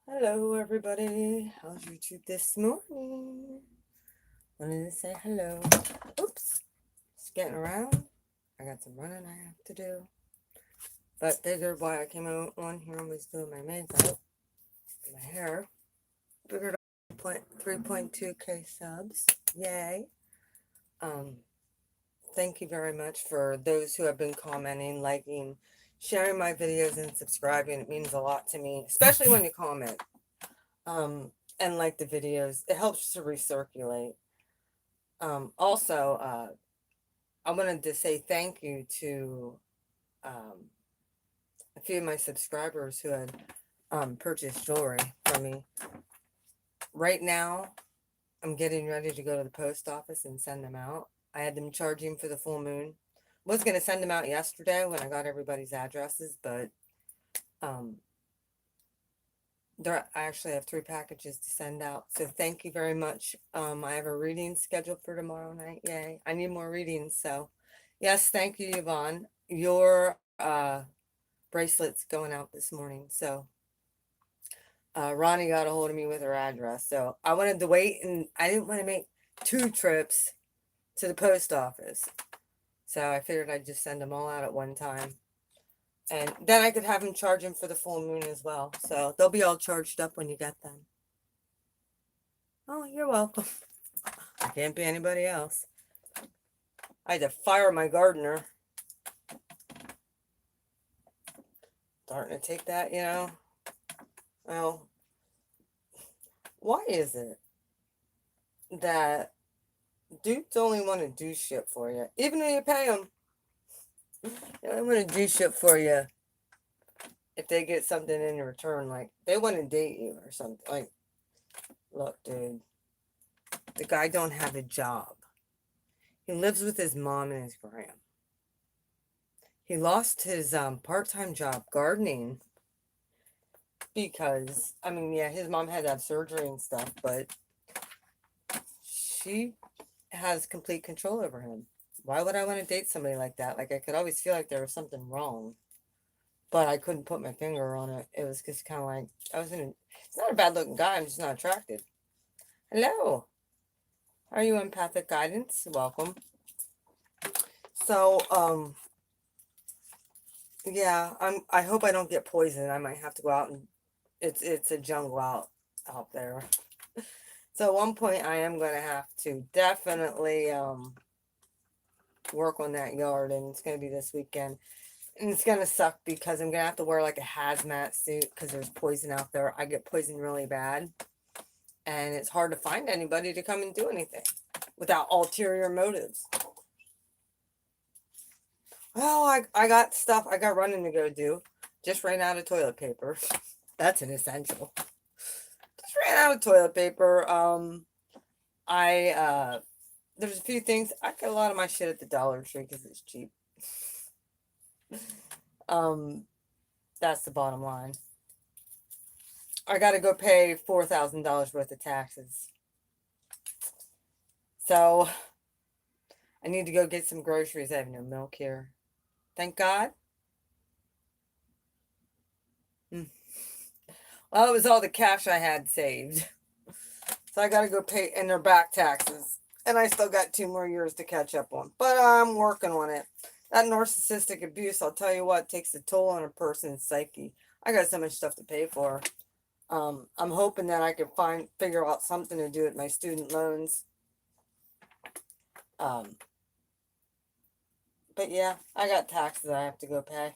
Hello, everybody. How's YouTube this morning? Wanted to say hello. Oops, just getting around. I got some running I have to do. But figured why I came on here and was doing my makeup, my hair. Figured 3.2k subs. Yay. Um, Thank you very much for those who have been commenting, liking, sharing my videos, and subscribing. It means a lot to me, especially when you comment. And like the videos. It helps to recirculate. Also, I wanted to say thank you to um, a few of my subscribers who had purchased jewelry from me. Right now, I'm getting ready to go to the post office and send them out. I had them charging for the full moon. Was going to send them out yesterday when I got everybody's addresses, but um, I actually have 3 packages to send out. So thank you very much. I have a reading scheduled for tomorrow night. Yay. I need more readings. So yes, thank you, Yvonne. Your bracelet's going out this morning. So Ronnie got a hold of me with her address. So I wanted to wait, and I didn't want to make 2 trips to the post office. So I figured I'd just send them all out at one time. And then I could have them charge them for the full moon as well. So they'll be all charged up when you get them. Oh, you're welcome. I can't be anybody else. I had to fire my gardener. Starting to take that, Well, why is it that dudes only want to do shit for you? Even though you pay them, they only want to do shit for you if they get something in return. Like, they want to date you or something. Like, look, dude, the guy don't have a job. He lives with his mom and his gram. He lost his part-time job gardening because, I mean, yeah, his mom had to have surgery and stuff, but she has complete control over him. Why would I want to date somebody like that? Like, I could always feel like there was something wrong, but I couldn't put my finger on it. It was just kind of like, it's not a bad looking guy, I'm just not attracted. Hello. Are you empathic guidance? Welcome. So, yeah, I hope I don't get poisoned. I might have to go out and it's a jungle out there. So at one point I am going to have to definitely work on that yard, and it's going to be this weekend. And it's going to suck because I'm going to have to wear like a hazmat suit because there's poison out there. I get poisoned really bad, and it's hard to find anybody to come and do anything without ulterior motives. Well, I got stuff. I got running to go do. Just ran out of toilet paper. That's an essential. Just ran out of toilet paper. I there's a few things. I get a lot of my shit at the Dollar Tree because it's cheap. Um, that's the bottom line. I got to go pay $4,000 worth of taxes. So I need to go get some groceries. I have no milk here. Thank God. Well, it was all the cash I had saved. So I got to go pay, and they're back taxes. And I still got 2 more years to catch up on. But I'm working on it. That narcissistic abuse, I'll tell you what, takes a toll on a person's psyche. I got so much stuff to pay for. I'm hoping that I can figure out something to do with my student loans. But yeah, I got taxes I have to go pay.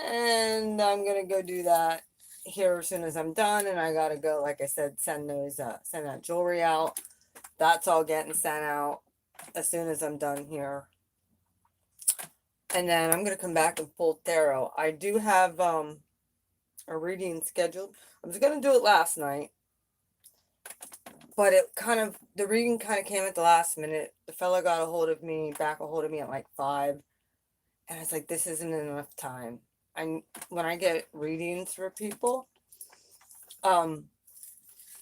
And I'm going to go do that here as soon as I'm done. And I got to go, like I said, send that jewelry out. That's all getting sent out as soon as I'm done here. And then I'm going to come back and pull tarot. I do have a reading scheduled. I was going to do it last night, but the reading kind of came at the last minute. The fella got a hold of me at like 5, and I was like, this isn't enough time. When I get readings for people, I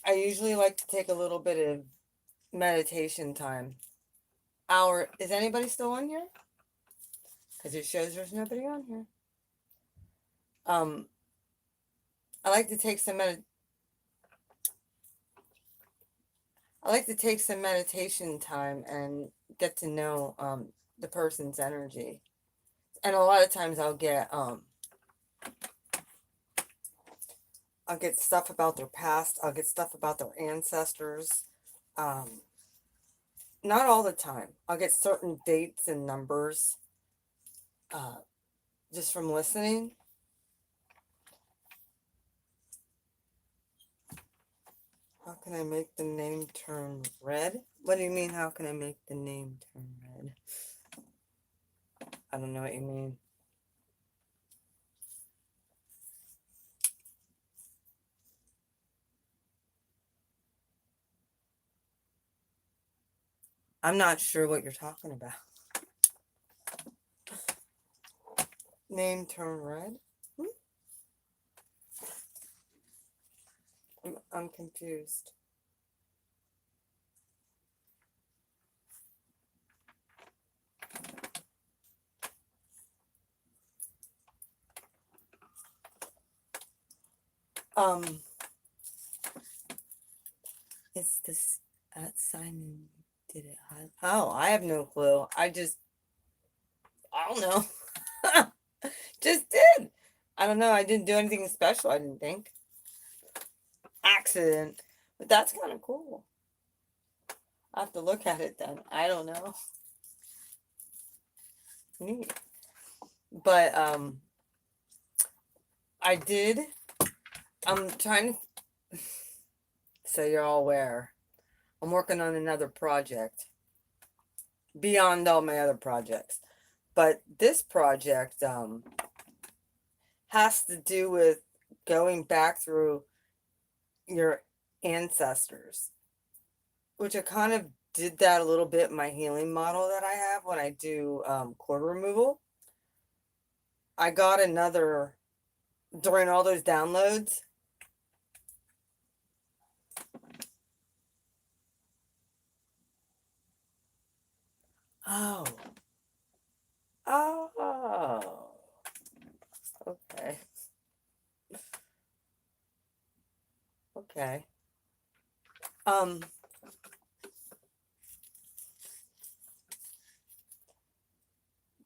usually like to take a little bit of meditation time. Is anybody still on here? Because it shows there's nobody on here. I like to take some meditation time and get to know the person's energy. And a lot of times I'll get stuff about their past, I'll get stuff about their ancestors. Um, Not all the time. I'll get certain dates and numbers uh, just from listening. How can I make the name turn red? What do you mean, how can I make the name turn red? I don't know what you mean. I'm not sure what you're talking about. Name turn red? I'm confused. It's this Simon did it. Oh, I have no clue. I don't know. Just did. I don't know. I didn't do anything special, I didn't think. Accident. But that's kind of cool. I have to look at it then. I don't know. Neat. But I did. I'm trying to, so you're all aware, I'm working on another project beyond all my other projects. But this project has to do with going back through your ancestors, which I kind of did that a little bit in my healing model that I have when I do cord removal. I got another, during all those downloads, oh, oh, okay, okay.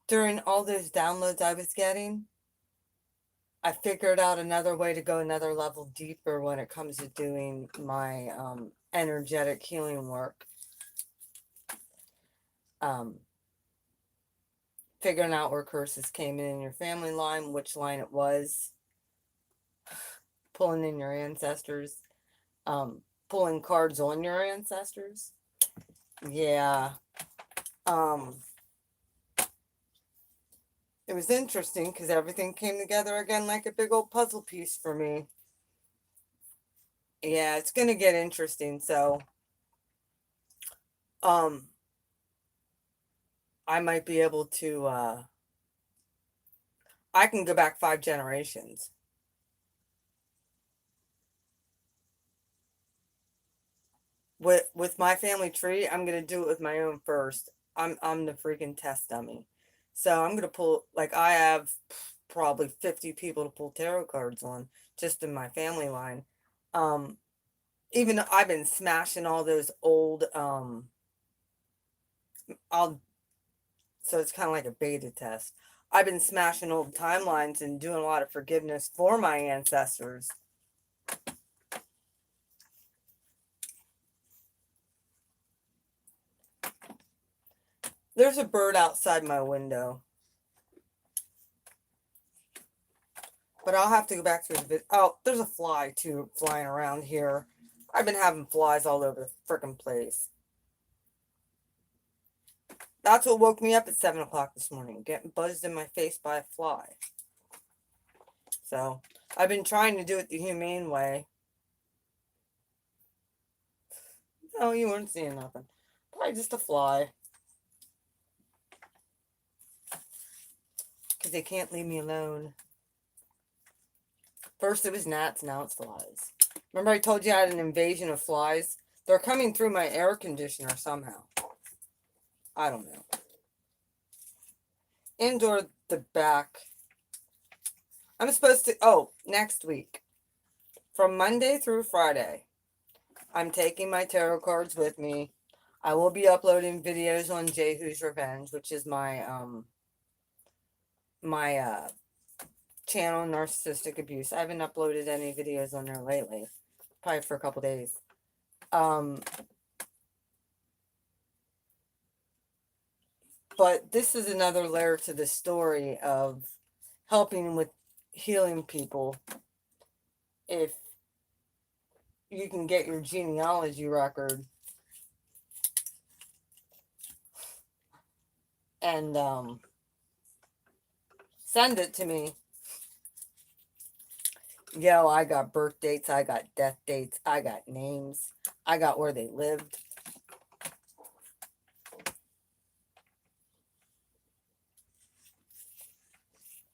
During all those downloads I was getting, I figured out another way to go another level deeper when it comes to doing my energetic healing work. Figuring out where curses came in your family line, which line it was, pulling in your ancestors, pulling cards on your ancestors. Yeah. It was interesting because everything came together again like a big old puzzle piece for me. Yeah, it's gonna get interesting. So, I might be able to. I can go back 5 generations. With my family tree. I'm gonna do it with my own first. I'm the freaking test dummy. So I'm gonna pull, like, I have probably 50 people to pull tarot cards on just in my family line. Um, Even though I've been smashing all those old I'll so it's kind of like a beta test. I've been smashing old timelines and doing a lot of forgiveness for my ancestors. There's a bird outside my window. But I'll have to go back to the video. Oh, there's a fly too flying around here. I've been having flies all over the frickin' place. That's what woke me up at 7 o'clock this morning, getting buzzed in my face by a fly. So I've been trying to do it the humane way. No, you weren't seeing nothing. Probably just a fly. Because they can't leave me alone. First it was gnats, now it's flies. Remember I told you I had an invasion of flies? They're coming through my air conditioner somehow. I don't know. Indoor the back. I'm supposed to, next week. From Monday through Friday, I'm taking my tarot cards with me. I will be uploading videos on Jehu's Revenge, which is my channel, Narcissistic Abuse. I haven't uploaded any videos on there lately, probably for a couple days. But this is another layer to the story of helping with healing people. If you can get your genealogy record and send it to me. Yo, I got birth dates, I got death dates, I got names, I got where they lived.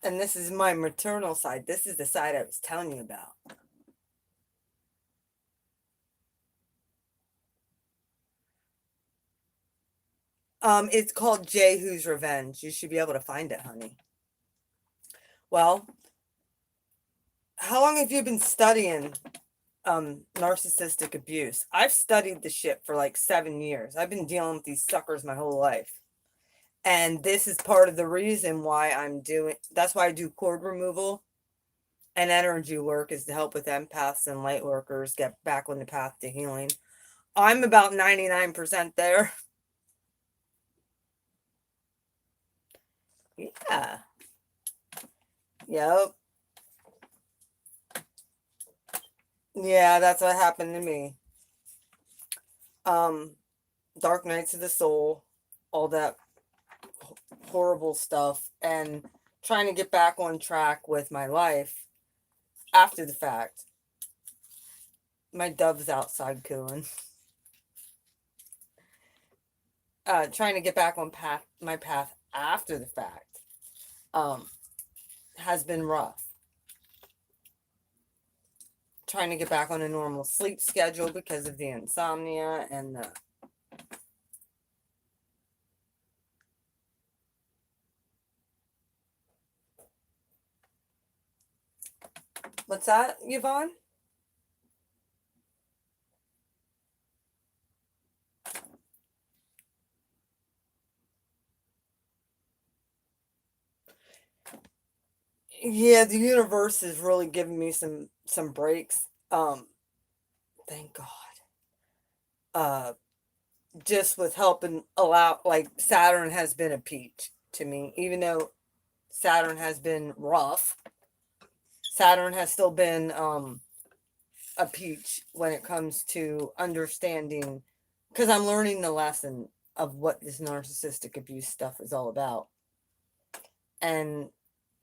And this is my maternal side. This is the side I was telling you about. It's called Jehu's Revenge. You should be able to find it, honey. Well, how long have you been studying narcissistic abuse? I've studied the shit for like 7 years. I've been dealing with these suckers my whole life. And this is part of the reason why that's why I do cord removal and energy work, is to help with empaths and light workers get back on the path to healing. I'm about 99% there. Yeah. Yep. Yeah, that's what happened to me. Dark nights of the soul, all that horrible stuff, and trying to get back on track with my life after the fact. My dove's outside cooing. Trying to get back on my path after the fact has been rough. Trying to get back on a normal sleep schedule because of the insomnia and the what's that, Yvonne? Yeah, the universe is really giving me some breaks. Thank God. Just with helping allow, like, Saturn has been a peach to me, even though Saturn has been rough. Saturn has still been a peach when it comes to understanding, because I'm learning the lesson of what this narcissistic abuse stuff is all about, and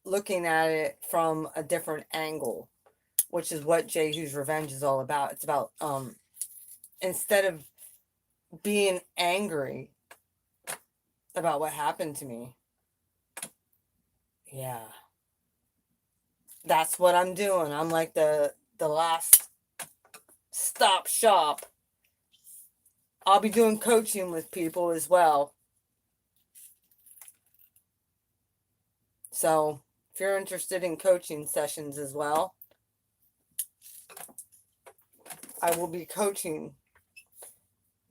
looking at it from a different angle, which is what Jehu's Revenge is all about. It's about instead of being angry about what happened to me, yeah, that's what I'm doing. I'm like the last stop shop. I'll be doing coaching with people as well. So if you're interested in coaching sessions as well, I will be coaching.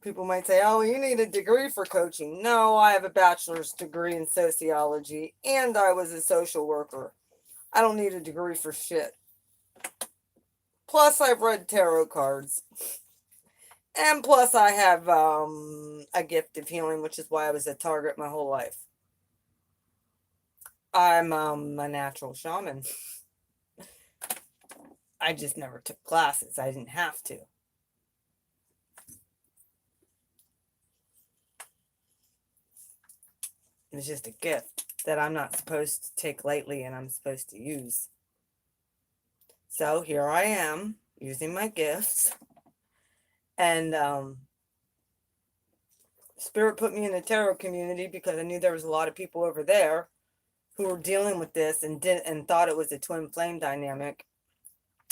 People might say, oh, you need a degree for coaching. No, I have a bachelor's degree in sociology and I was a social worker. I don't need a degree for shit. Plus, I've read tarot cards. And plus, I have a gift of healing, which is why I was a target my whole life. I'm a natural shaman. I just never took classes. I didn't have to. It was just a gift that I'm not supposed to take lightly and I'm supposed to use. So here I am using my gifts. And Spirit put me in the tarot community because I knew there was a lot of people over there who were dealing with this and thought it was a twin flame dynamic.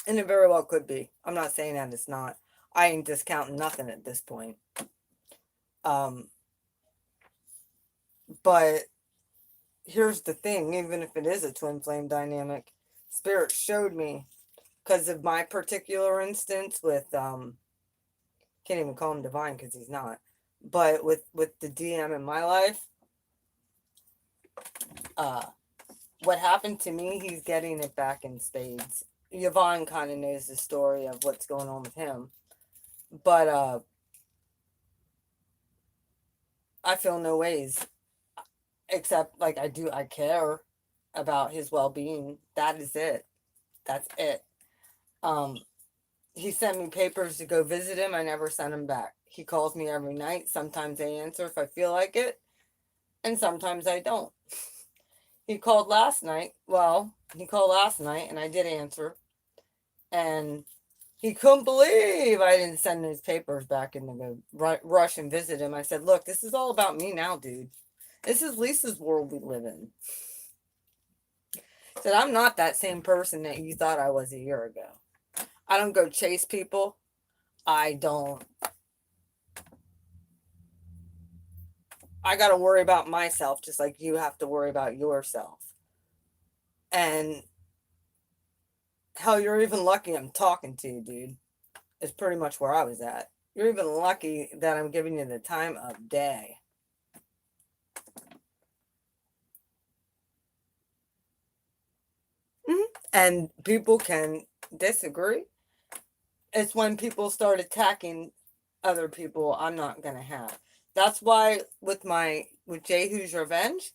And it very well could be. I'm not saying that it's not. I ain't discounting nothing at this point. But here's the thing, even if it is a twin flame dynamic, Spirit showed me because of my particular instance with can't even call him divine because he's not, but with the DM in my life, uh what happened to me, he's getting it back in spades. Yvonne kind of knows the story of what's going on with him, but I feel no ways, except like I care about his well-being. That is it. That's it. um he sent me papers to go visit him. I never sent him back. He calls me every night. Sometimes I answer if I feel like it, and sometimes I don't. He called last night. Well, he called last night and I did answer. And he couldn't believe I didn't send his papers back in to go rush and visit him. I said, look, this is all about me now, dude. This is Lisa's world we live in. I said, I'm not that same person that you thought I was a year ago. I don't go chase people. I don't. I got to worry about myself just like you have to worry about yourself. And hell, you're even lucky I'm talking to you, dude. Is pretty much where I was at. You're even lucky that I'm giving you the time of day. And people can disagree. It's when people start attacking other people I'm not going to have. That's why with Jehu's Revenge,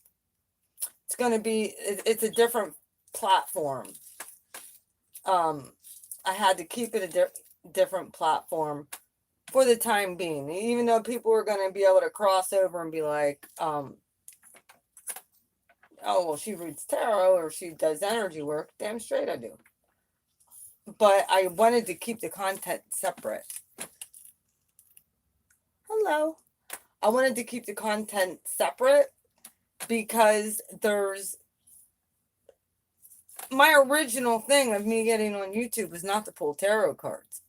it's going to be, it's a different platform. I had to keep it a different platform for the time being, even though people are going to be able to cross over and be like, oh, well, she reads tarot or she does energy work. Damn straight I do. But I wanted to keep the content separate. Hello. I wanted to keep the content separate because there's my original thing of me getting on YouTube was not to pull tarot cards.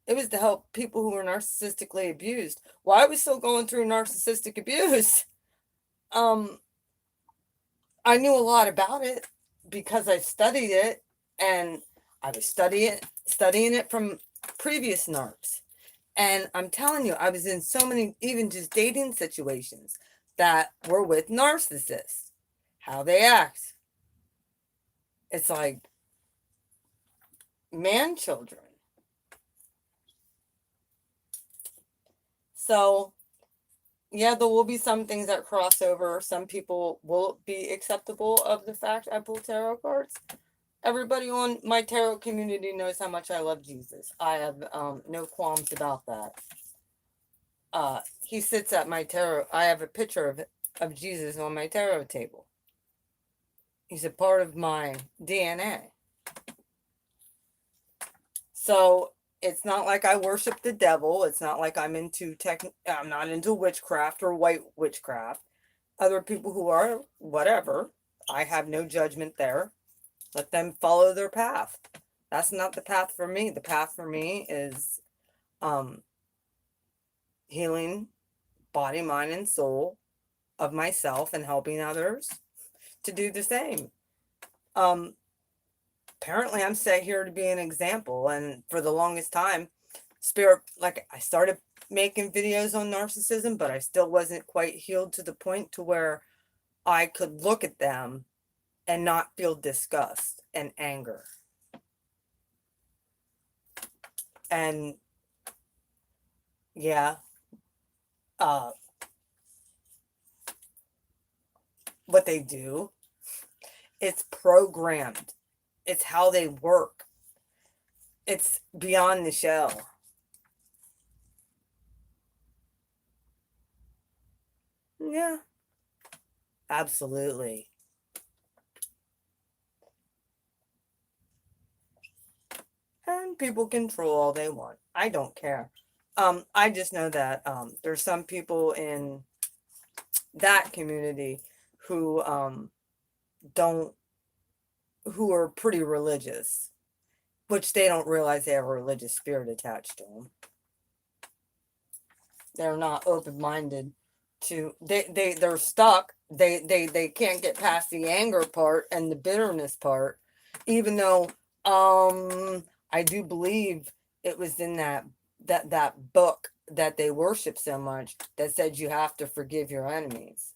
It was to help people who were narcissistically abused. Well, I was still going through narcissistic abuse. I knew a lot about it because I studied it, and I was studying it from previous narcs. And I'm telling you, I was in so many, even just dating situations that were with narcissists. How they act. It's like man children. So, yeah, there will be some things that cross over. Some people will be acceptable of the fact I pull tarot cards. Everybody on my tarot community knows how much I love Jesus. I have no qualms about that. He sits at my tarot. I have a picture of Jesus on my tarot table. He's a part of my DNA. So it's not like I worship the devil. It's not like I'm not into witchcraft or white witchcraft. Other people who are, whatever, I have no judgment there. Let them follow their path. That's not the path for me. The path for me is healing body, mind, and soul of myself and helping others to do the same. Apparently I'm set here to be an example, and for the longest time, spirit, like, I started making videos on narcissism, but I still wasn't quite healed to the point to where I could look at them and not feel disgust and anger. And yeah, what they do, it's programmed. It's how they work. It's beyond the shell. Yeah, absolutely. And people can troll all they want. I don't care. I just know that there's some people in that community who don't who are pretty religious, which they don't realize they have a religious spirit attached to them. They're not open-minded to they're stuck. They can't get past the anger part and the bitterness part, even though I do believe it was in that book that they worship so much that said you have to forgive your enemies.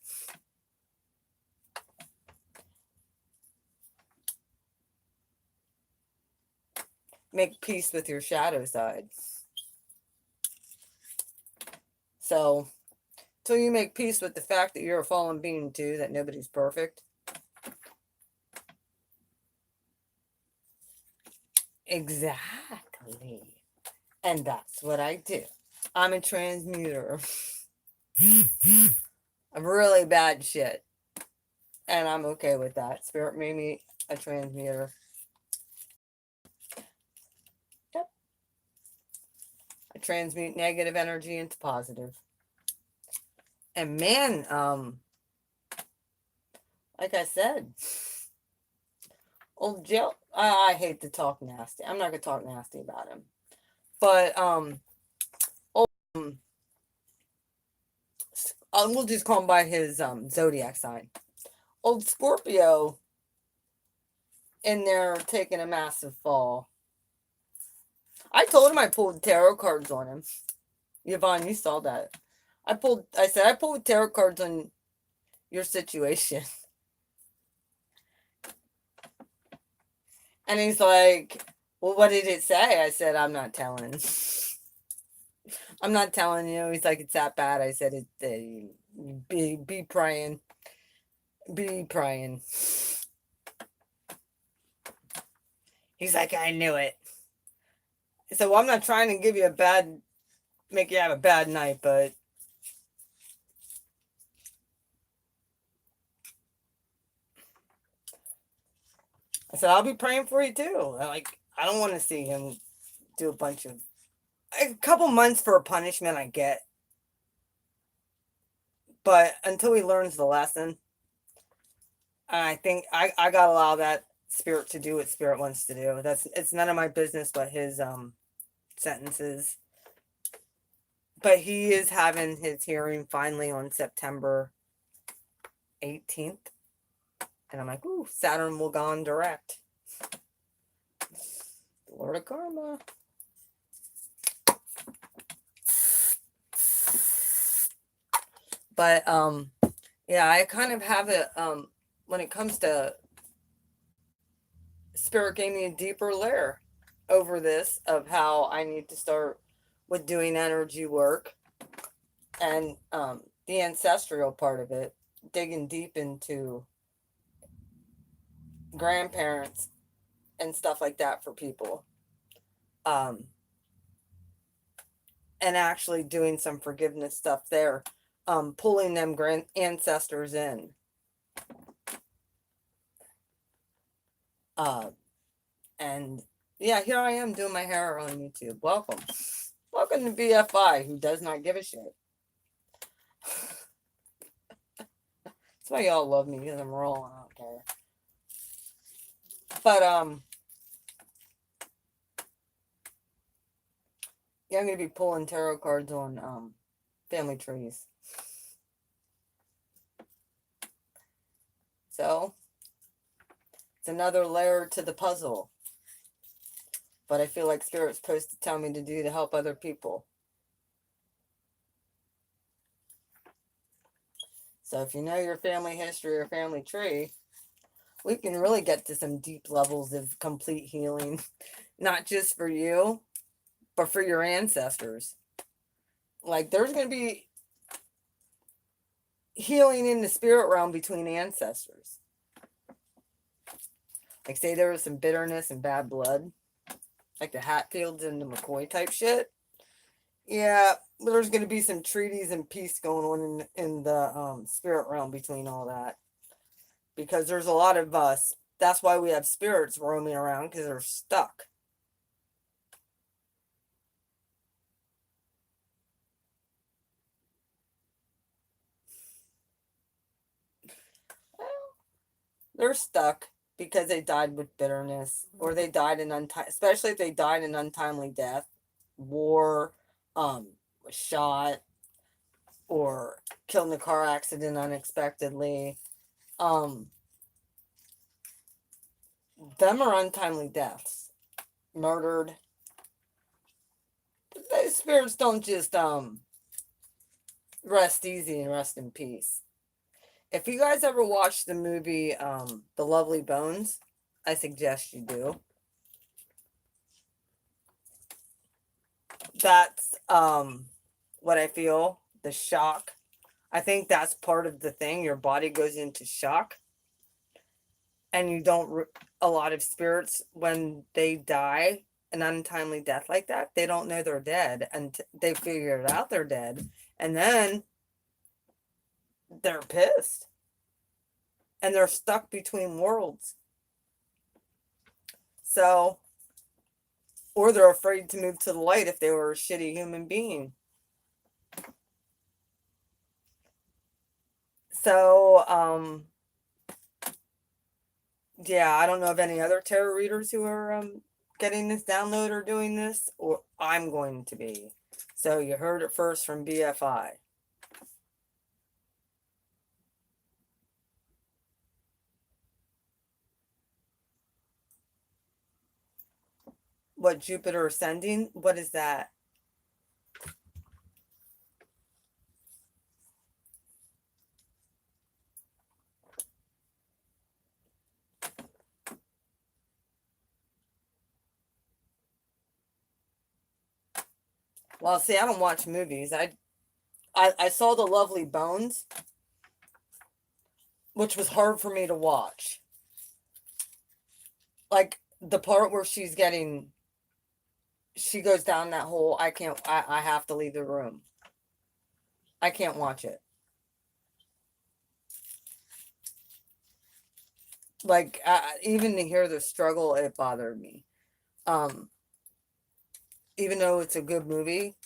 Make peace with your shadow side. So, till you make peace with the fact that you're a fallen being too, that nobody's perfect. Exactly. And that's what I do. I'm a transmuter of really bad shit. And I'm okay with that. Spirit made me a transmuter. Yep. I transmute negative energy into positive. And man, like I said, old Jill, I hate to talk nasty. I'm not gonna talk nasty about him. But old we'll just call him by his zodiac sign. Old Scorpio in there taking a massive fall. I told him I pulled tarot cards on him. Yvonne, you saw that. I said I pulled tarot cards on your situation. And he's like, well, what did it say? I said, I'm not telling. I'm not telling you. He's like, it's that bad. I said, be praying. Be praying. He's like, I knew it. I said, well, I'm not trying to give you make you have a bad night, but I said, I'll be praying for you too. I don't want to see him do a couple months for a punishment I get. But until he learns the lesson, I think I gotta allow that spirit to do what spirit wants to do. It's none of my business but his sentences. But he is having his hearing finally on September 18th. And I'm like, ooh, Saturn will go on direct. Lord of Karma. But yeah, I kind of have it when it comes to spirit gave me a deeper layer over this of how I need to start with doing energy work and the ancestral part of it, digging deep into grandparents and stuff like that for people. And actually doing some forgiveness stuff there, pulling them ancestors in. And yeah, here I am doing my hair on YouTube. Welcome. Welcome to BFI, who does not give a shit. That's why y'all love me, because I'm raw and I don't care. But yeah, I'm gonna be pulling tarot cards on family trees. So it's another layer to the puzzle. But I feel like Spirit's supposed to tell me to do to help other people. So if you know your family history or family tree, we can really get to some deep levels of complete healing. Not just for you, but for your ancestors. Like there's going to be healing in the spirit realm between ancestors. Like say there was some bitterness and bad blood. Like the Hatfields and the McCoy type shit. Yeah, there's going to be some treaties and peace going on in the spirit realm between all that. Because there's a lot of us. That's why we have spirits roaming around, because they're stuck. Well, they're stuck because they died with bitterness, or they died in especially if they died in untimely death, war, shot, or killed in a car accident unexpectedly. Them are untimely deaths. murdered. Those spirits don't just rest easy and rest in peace. If you guys ever watched the movie The Lovely Bones, I suggest you do. That's what I feel, the shock. I think that's part of the thing. Your body goes into shock. And you don't, a lot of spirits, when they die an untimely death like that, they don't know they're dead. And they figure it out they're dead. And then they're pissed. And they're stuck between worlds. So, or they're afraid to move to the light if they were a shitty human being. So, yeah, I don't know of any other tarot readers who are getting this download or doing this, or I'm going to be. So you heard it first from BFI. What, Jupiter ascending? What is that? Well, see, I don't watch movies. I saw The Lovely Bones, which was hard for me to watch. Like the part where she goes down that hole. I have to leave the room. I can't watch it. Like, even to hear the struggle, it bothered me. Even though it's a good movie,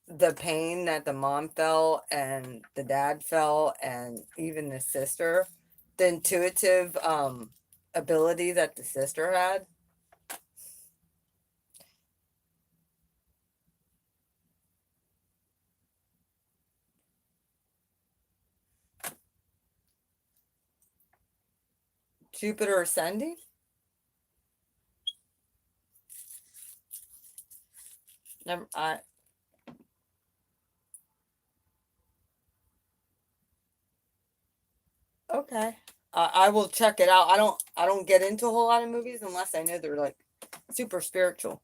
the pain that the mom felt and the dad felt, and even the sister, the intuitive ability that the sister had. Jupiter ascending? Never, okay. I will check it out. I don't get into a whole lot of movies unless I know they're like super spiritual.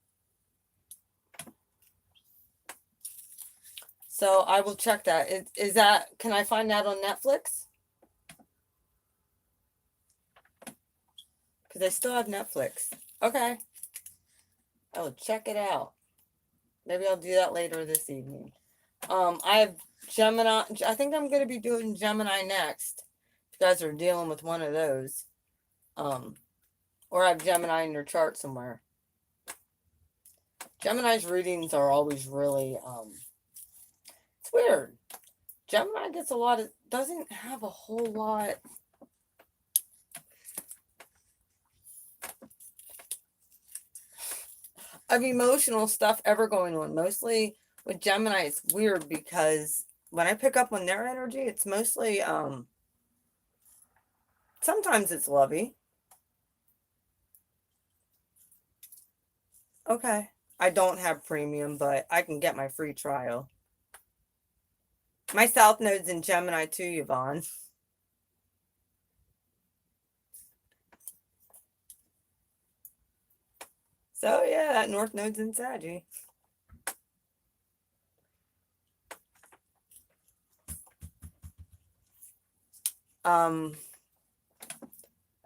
So I will check that. Is that, can I find that on Netflix? Because I still have Netflix. Okay. I will check it out. Maybe I'll do that later this evening. I have Gemini. I think I'm going to be doing Gemini next. If you guys are dealing with one of those. Or I have Gemini in your chart somewhere. Gemini's readings are always really, it's weird. Gemini gets a lot of, doesn't have a whole lot of emotional stuff ever going on. Mostly with Gemini, it's weird because when I pick up on their energy, it's mostly, sometimes it's lovey. Okay. I don't have premium, but I can get my free trial. My South Node's in Gemini too, Yvonne. So yeah, that North Node's in Saggy. I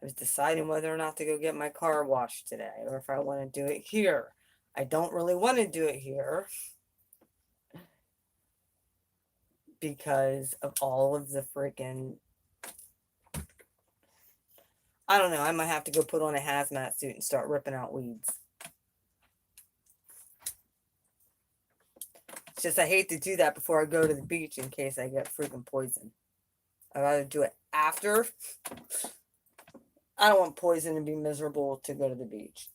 was deciding whether or not to go get my car washed today, or if I want to do it here. I don't really want to do it here because of all of the freaking, I don't know, I might have to go put on a hazmat suit and start ripping out weeds. It's just I hate to do that before I go to the beach in case I get freaking poison. I'd rather do it after. I don't want poison to be miserable to go to the beach.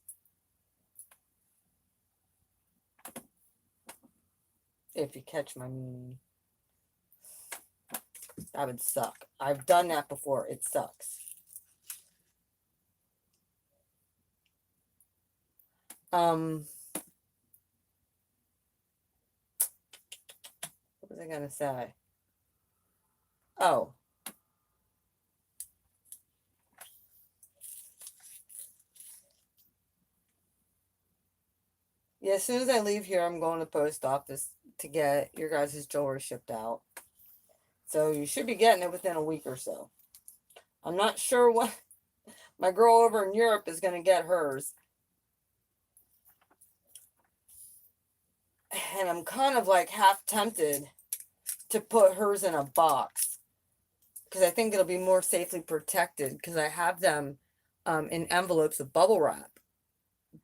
If you catch my meaning. That would suck. I've done that before. It sucks. What was I gonna say? Oh. Yeah, as soon as I leave here, I'm going to the post office to get your guys' jewelry shipped out. So you should be getting it within a week or so. I'm not sure what my girl over in Europe is going to get hers. And I'm kind of like half tempted to put hers in a box because I think it'll be more safely protected because I have them in envelopes of bubble wrap.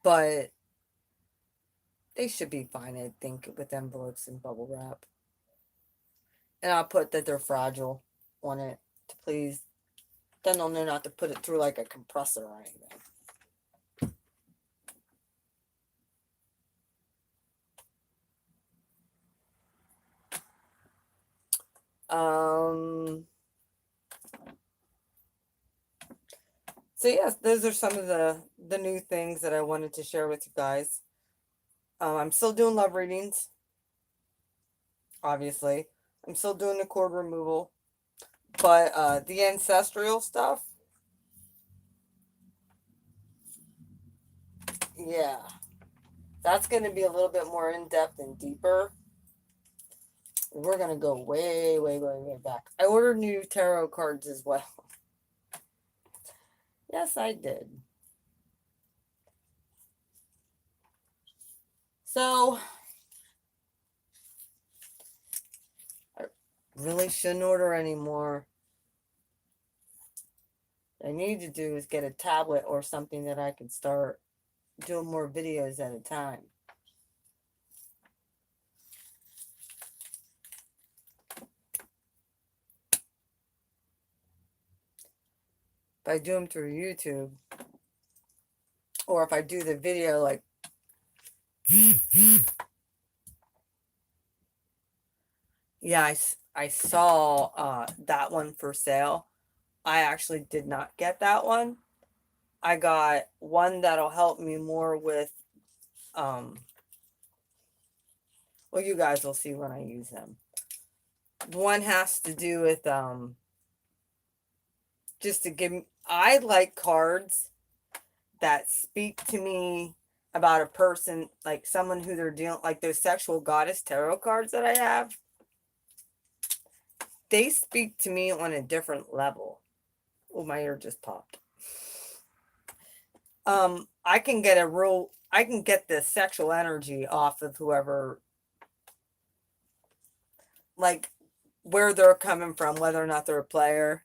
But they should be fine, I think, with envelopes and bubble wrap. And I'll put that they're fragile on it to please. Then they'll know not to put it through like a compressor or anything. So yes, those are some of the new things that I wanted to share with you guys. I'm still doing love readings, obviously. I'm still doing the cord removal, but the ancestral stuff, yeah, that's going to be a little bit more in depth and deeper. We're going to go way, way, way, way back. I ordered new tarot cards as well. Yes, I did. So, I really shouldn't order anymore. What I need to do is get a tablet or something that I can start doing more videos at a time. If I do them through YouTube, or if I do the video like yeah, I saw that one for sale. I actually did not get that one. I got one that'll help me more with well, you guys will see when I use them. One has to do with just to give me, I like cards that speak to me about a person, like someone who they're dealing, like those sexual goddess tarot cards that I have. They speak to me on a different level. Oh, my ear just popped. I can get the sexual energy off of whoever, like where they're coming from, whether or not they're a player.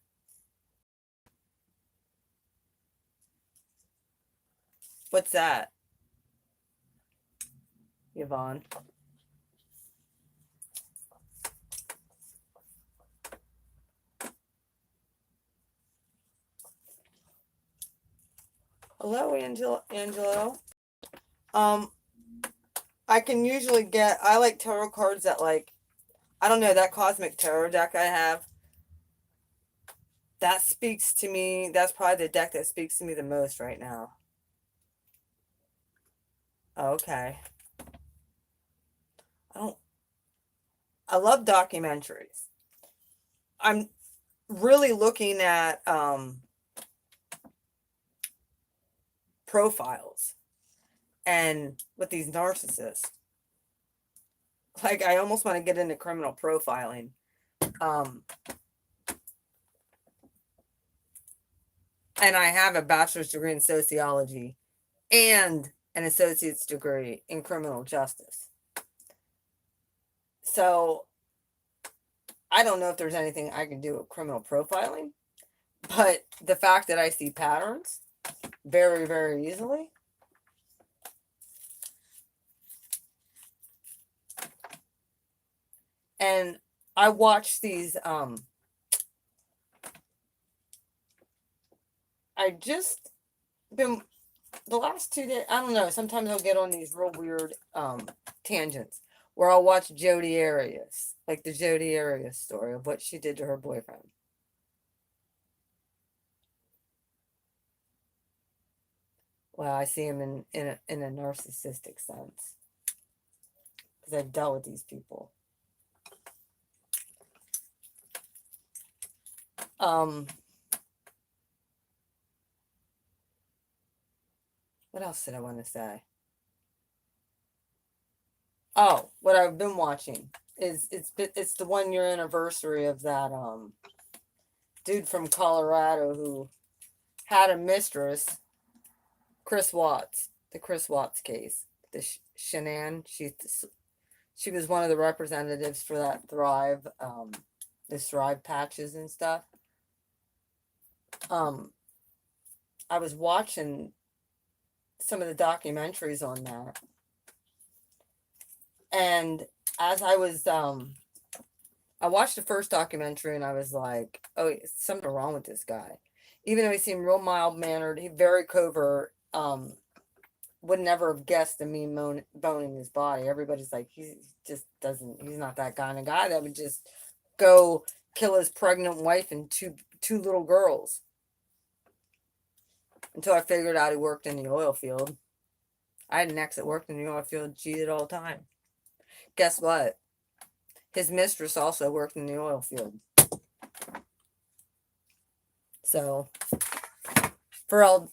What's that, Yvonne? Hello, Angelo. I can usually get, I like tarot cards that like, I don't know, that cosmic tarot deck I have, that speaks to me. That's probably the deck that speaks to me the most right now. Okay. I love documentaries. I'm really looking at profiles and with these narcissists. Like I almost want to get into criminal profiling. And I have a bachelor's degree in sociology and an associate's degree in criminal justice. So I don't know if there's anything I can do with criminal profiling, but the fact that I see patterns very, very easily. And I watch these, I just been, the last 2 days, I don't know, sometimes I'll get on these real weird tangents where I'll watch Jodi Arias, like the Jodi Arias story of what she did to her boyfriend. Well, I see him in a narcissistic sense because I've dealt with these people. What else did I want to say? Oh, what I've been watching is it's the 1 year anniversary of that dude from Colorado who had a mistress, Chris Watts, the Chris Watts case, the Shanann. She was one of the representatives for that Thrive, the Thrive patches and stuff. I was watching some of the documentaries on that, and as I watched the first documentary and I was like, oh, something wrong with this guy. Even though he seemed real mild mannered, he very covert. Would never have guessed the mean boning his body. Everybody's like, he just doesn't. He's not that kind of guy that would just go kill his pregnant wife and two little girls. Until I figured out he worked in the oil field. I had an ex that worked in the oil field, cheated all the time. Guess what? His mistress also worked in the oil field. So, for all,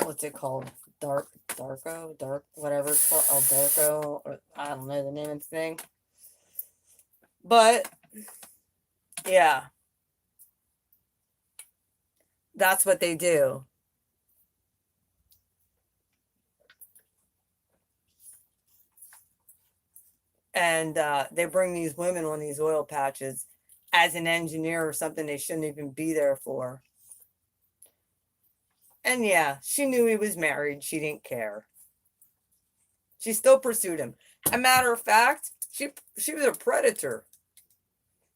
what's it called? Dark, whatever it's called. El Darko, or I don't know the name of the thing. But, yeah. That's what they do. And they bring these women on these oil patches as an engineer or something they shouldn't even be there for. And yeah, she knew he was married. She didn't care. She still pursued him. A matter of fact, she was a predator.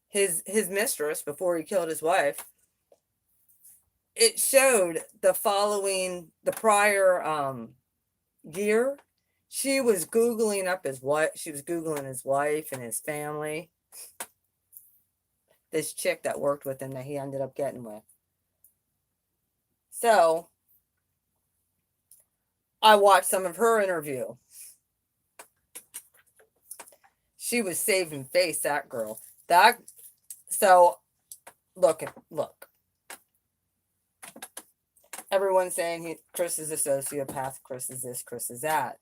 His mistress, before he killed his wife, it showed the prior year, she was Googling up his wife. She was Googling his wife and his family. This chick that worked with him that he ended up getting with. So, I watched some of her interview. She was saving face, that girl. So, look. Everyone's saying Chris is a sociopath, Chris is this, Chris is that.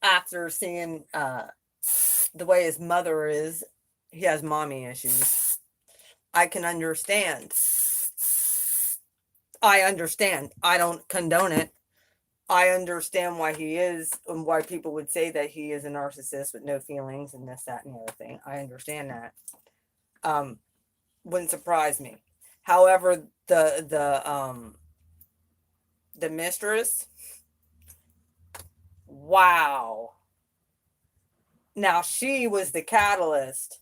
After seeing the way his mother is, he has mommy issues. I can understand. I understand. I don't condone it. I understand why he is and why people would say that he is a narcissist with no feelings and this, that, and the other thing. I understand that. Wouldn't surprise me. However, the mistress, wow. Now she was the catalyst.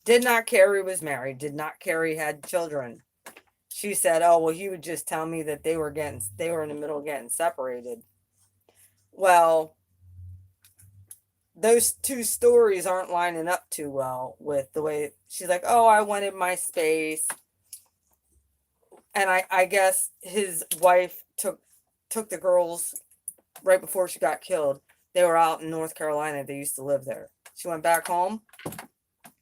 Did not care he was married. Did not care he had children. She said, "Oh well, he would just tell me that they were in the middle of getting separated." Well, those two stories aren't lining up too well with the way she's like, "Oh, I wanted my space," and I guess his wife took the girls right before she got killed. They were out in North Carolina. They used to live there. She went back home,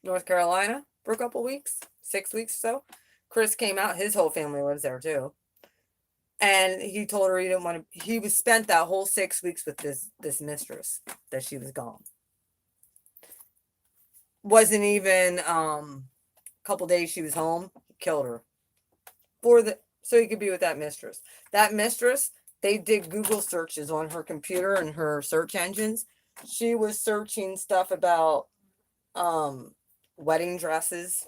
North Carolina, for a couple weeks, 6 weeks or so. Chris came out. His whole family lives there too. And he told her he didn't want to. He was spent that whole 6 weeks with this mistress that she was gone. Wasn't even a couple days she was home. He killed her so he could be with that mistress. That mistress, they did Google searches on her computer and her search engines. She was searching stuff about wedding dresses,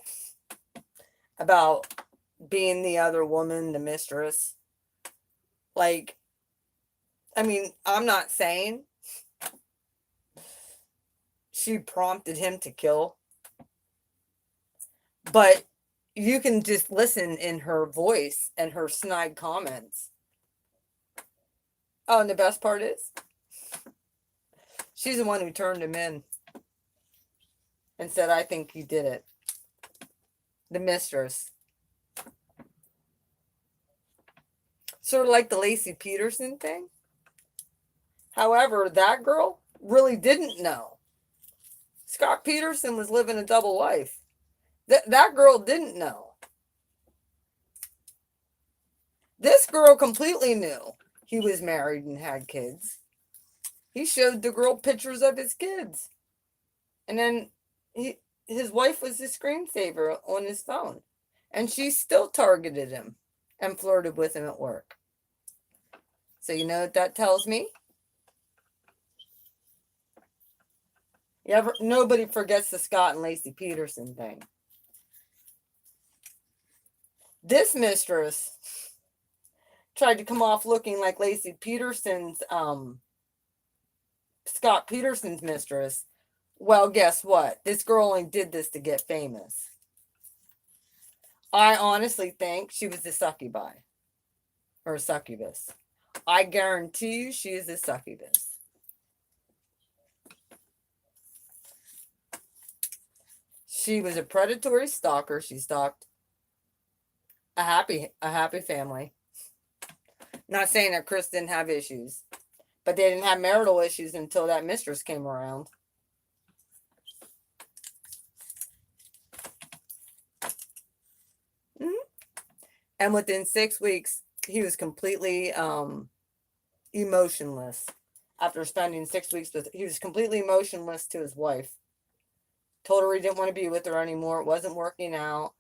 about being the other woman, the mistress. Like, I mean, I'm not saying she prompted him to kill, but you can just listen in her voice and her snide comments. Oh, and the best part is, she's the one who turned him in and said, "I think you did it." The mistress. Sort of like the Lacey Peterson thing. However, that girl really didn't know. Scott Peterson was living a double life. That girl didn't know. This girl completely knew he was married and had kids. He showed the girl pictures of his kids. And then his wife was his screensaver on his phone. And she still targeted him and flirted with him at work. So you know what that tells me? Nobody forgets the Scott and Lacey Peterson thing. This mistress tried to come off looking like Lacey Peterson's, Scott Peterson's mistress. Well, guess what? This girl only did this to get famous. I honestly think she was a succubi or a succubus. I guarantee you she is a succubus. She was a predatory stalker. She stalked a happy family. Not saying that Chris didn't have issues, but they didn't have marital issues until that mistress came around. And within 6 weeks, he was completely emotionless. After spending 6 weeks he was completely emotionless to his wife. Told her he didn't want to be with her anymore. It wasn't working out.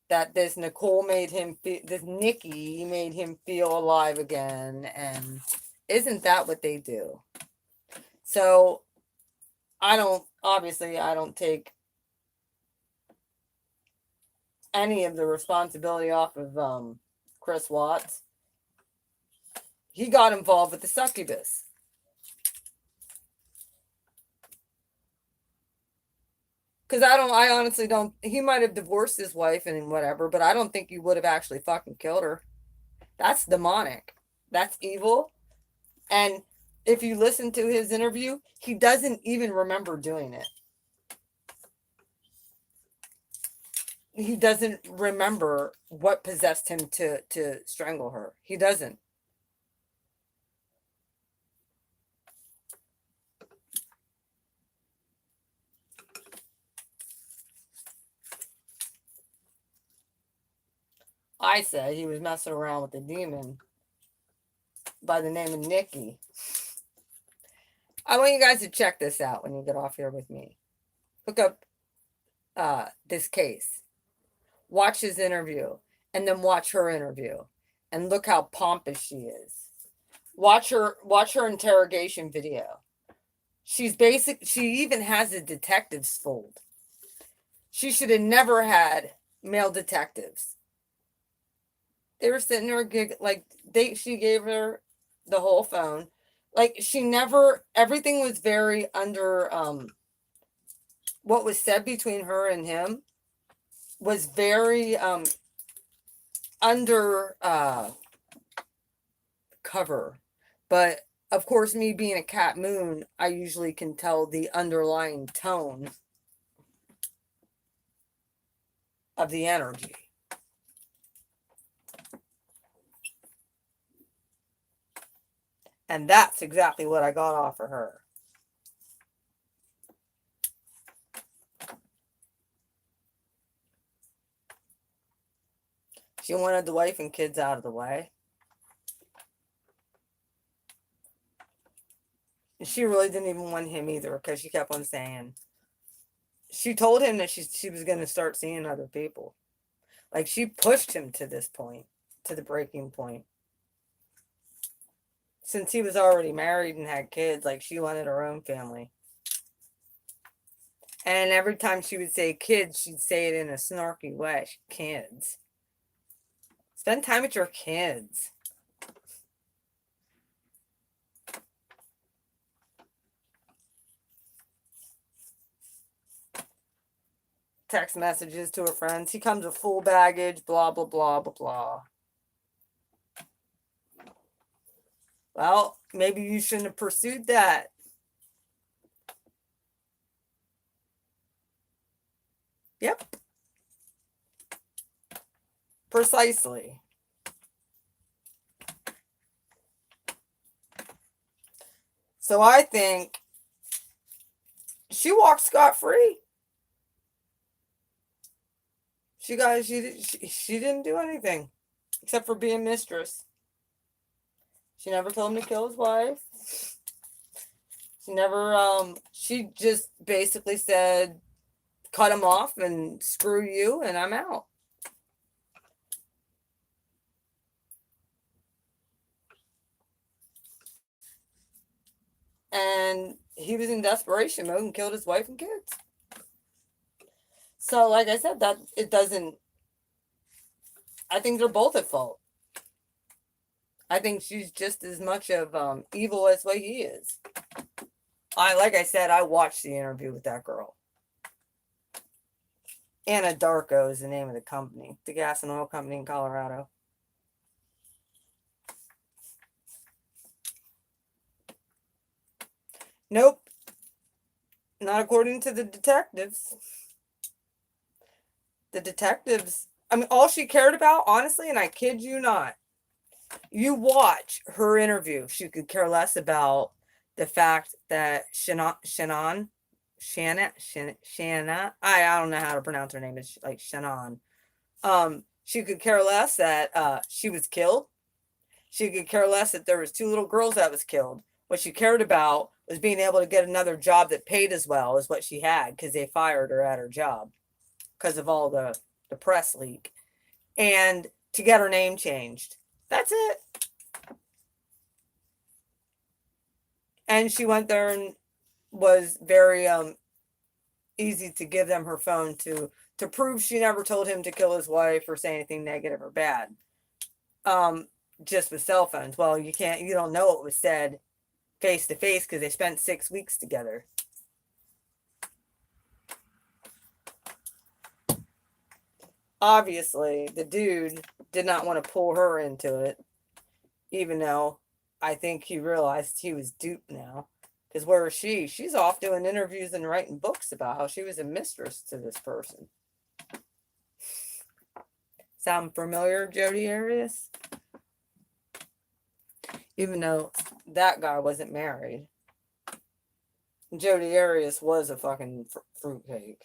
That this Nikki made him feel alive again. And isn't that what they do? So I don't take any of the responsibility off of Chris Watts. He got involved with the succubus. Because I honestly don't, he might have divorced his wife and whatever, but I don't think he would have actually fucking killed her. That's demonic. That's evil. And if you listen to his interview, he doesn't even remember doing it. He doesn't remember what possessed him to strangle her. He doesn't. I say he was messing around with a demon by the name of Nikki. I want you guys to check this out when you get off here with me. Look up this case. Watch his interview. And then watch her interview. And look how pompous she is. Watch her interrogation video. She even has a detective's fold. She should have never had male detectives. They were sitting there she gave her the whole phone. Like everything was very under what was said between her and him was very under cover. But of course, me being a cat moon, I usually can tell the underlying tone of the energy. And that's exactly what I got off of her. She wanted the wife and kids out of the way. And she really didn't even want him either, because she kept on saying, she told him that she was going to start seeing other people. Like, she pushed him to this point, to the breaking point. Since he was already married and had kids, like, she wanted her own family. And every time she would say kids, she'd say it in a snarky way. Kids. Spend time with your kids. Text messages to her friends. He comes with full baggage, blah, blah, blah, blah, blah. Well, maybe you shouldn't have pursued that. Yep. Precisely. So I think she walked scot-free. She didn't do anything except for being mistress. She never told him to kill his wife. She never she just basically said cut him off and screw you and I'm out. And he was in desperation mode and killed his wife and kids. So like I said, that it doesn't, I think they're both at fault. I think she's just as much of evil as what he is. Like I said, I watched the interview with that girl. Anadarko is the name of the company, the gas and oil company in Colorado. Nope. Not according to the detectives. The detectives, I mean, all she cared about, honestly, and I kid you not, you watch her interview, she could care less about the fact that Shanna, I don't know how to pronounce her name. It's like Shannon. She could care less that she was killed. She could care less that there was 2 little girls that was killed. What she cared about was being able to get another job that paid as well as what she had because they fired her at her job because of all the press leak, and to get her name changed. That's it. And she went there and was very easy to give them her phone to prove she never told him to kill his wife or say anything negative or bad. Just with cell phones. Well, you don't know what was said face to face because they spent 6 weeks together. Obviously, the dude did not want to pull her into it, even though I think he realized he was duped now. Because where is she? She's off doing interviews and writing books about how she was a mistress to this person. Sound familiar, Jodi Arias? Even though that guy wasn't married. Jodi Arias was a fucking fruitcake.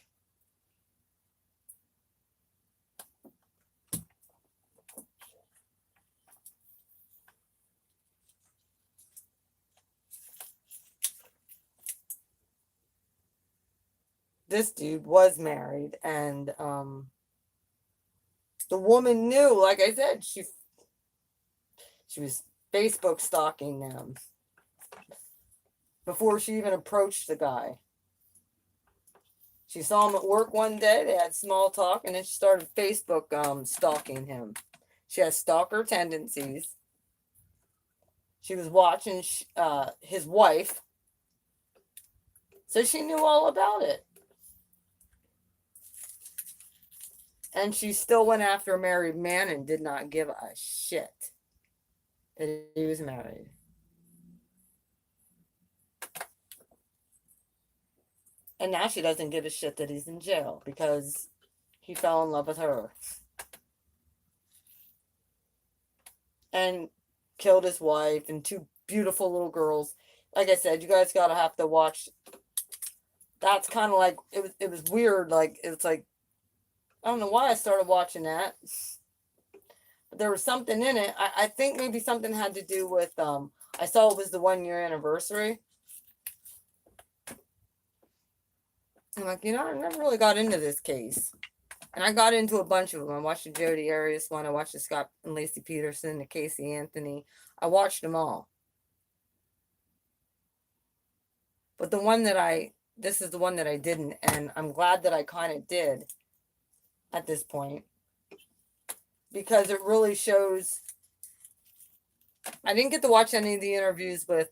This dude was married, and the woman knew, like I said, she was Facebook stalking them before she even approached the guy. She saw him at work one day, they had small talk, and then she started Facebook stalking him. She has stalker tendencies. She was watching his wife, so she knew all about it. And she still went after a married man and did not give a shit that he was married. And now she doesn't give a shit that he's in jail because he fell in love with her. And killed his wife and 2 beautiful little girls. Like I said, you guys gotta have to watch. That's kind of like, it was weird. Like, it's like, I don't know why I started watching that. But there was something in it. I think maybe something had to do with, I saw it was the 1-year anniversary. I'm like, I never really got into this case. And I got into a bunch of them. I watched the Jodi Arias one. I watched the Scott and Lacey Peterson, the Casey Anthony. I watched them all. But this is the one that I didn't. And I'm glad that I kind of did at this point. Because it really shows. I didn't get to watch any of the interviews with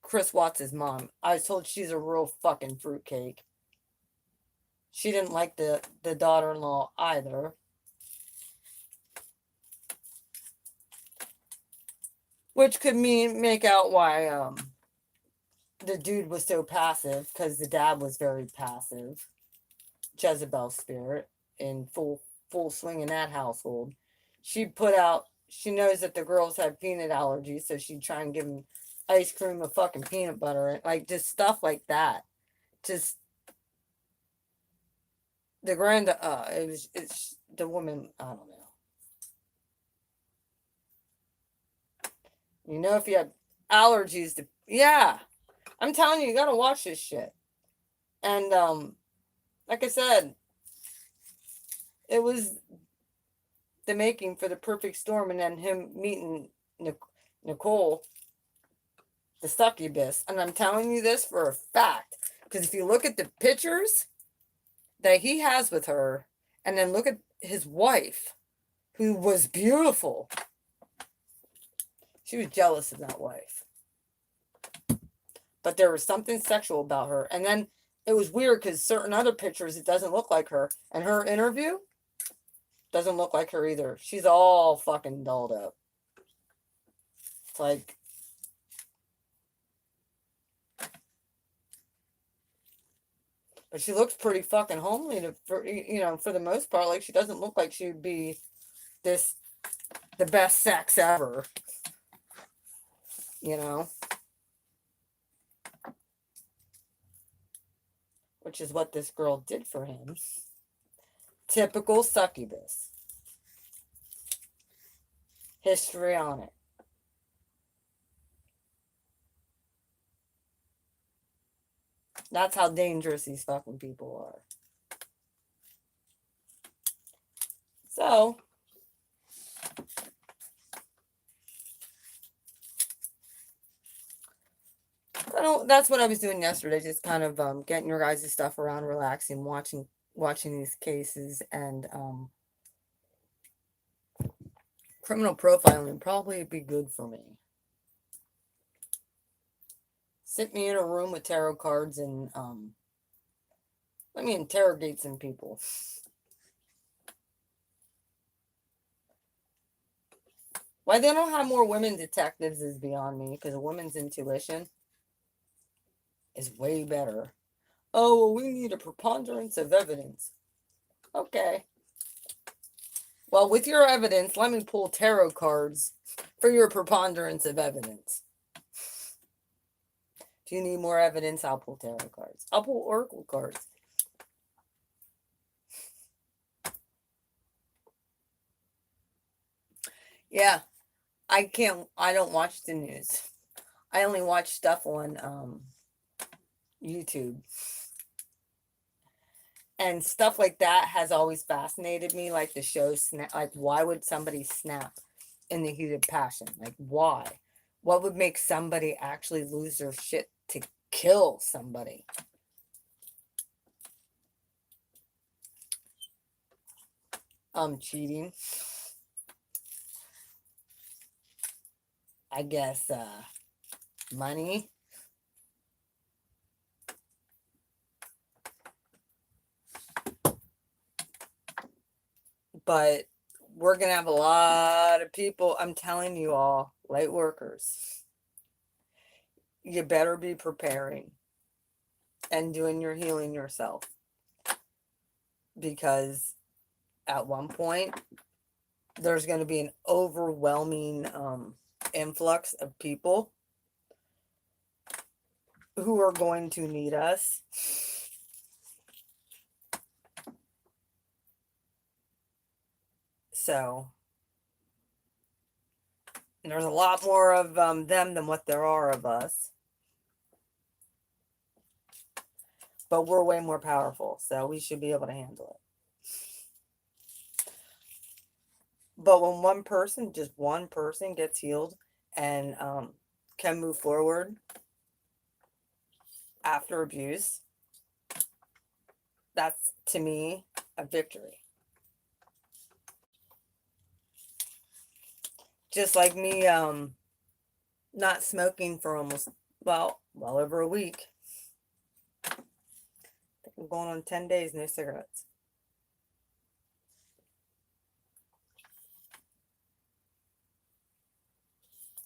Chris Watts' mom. I was told she's a real fucking fruitcake. She didn't like the daughter-in-law either. Which could make out why the dude was so passive, because the dad was very passive. Jezebel spirit in full swing in that household. she put out, she knows that the girls have peanut allergies, so she'd try and give them ice cream with fucking peanut butter and like just stuff like that. Just the it's the woman, I don't know. You know, if you have allergies to, yeah, I'm telling you, you gotta watch this shit. And like I said, it was the making for the perfect storm, and then him meeting Nicole, the succubus. And I'm telling you this for a fact, because if you look at the pictures that he has with her, and then look at his wife, who was beautiful, she was jealous of that wife. But there was something sexual about her. And then it was weird because certain other pictures, it doesn't look like her. And her interview doesn't look like her either. She's all fucking dolled up. It's like, but she looks pretty fucking homely for the most part. Like, she doesn't look like she would be the best sex ever. You know? Which is what this girl did for him. Typical succubus. Histrionic. That's how dangerous these fucking people are. So, that's what I was doing yesterday, just kind of getting your guys' stuff around, relaxing, watching these cases, and criminal profiling probably be good for me. Sit me in a room with tarot cards and let me interrogate some people. Why they don't have more women detectives is beyond me, because a woman's intuition is way better. Oh, well, we need a preponderance of evidence. Okay. Well, with your evidence, let me pull tarot cards for your preponderance of evidence. If you need more evidence, I'll pull tarot cards. I'll pull oracle cards. Yeah, I don't watch the news. I only watch stuff on YouTube. And stuff like that has always fascinated me, like the show Snap. Like, why would somebody snap in the heat of passion? Like, why? What would make somebody actually lose their shit to kill somebody? Cheating. I guess, money. But we're going to have a lot of people, I'm telling you all, light workers. You better be preparing and doing your healing yourself. Because at one point, there's going to be an overwhelming influx of people who are going to need us. So, there's a lot more of them than what there are of us. But we're way more powerful, so we should be able to handle it. But when just one person gets healed and can move forward after abuse, that's, to me, a victory. Just like me not smoking for almost, well over a week. I'm going on 10 days, no cigarettes.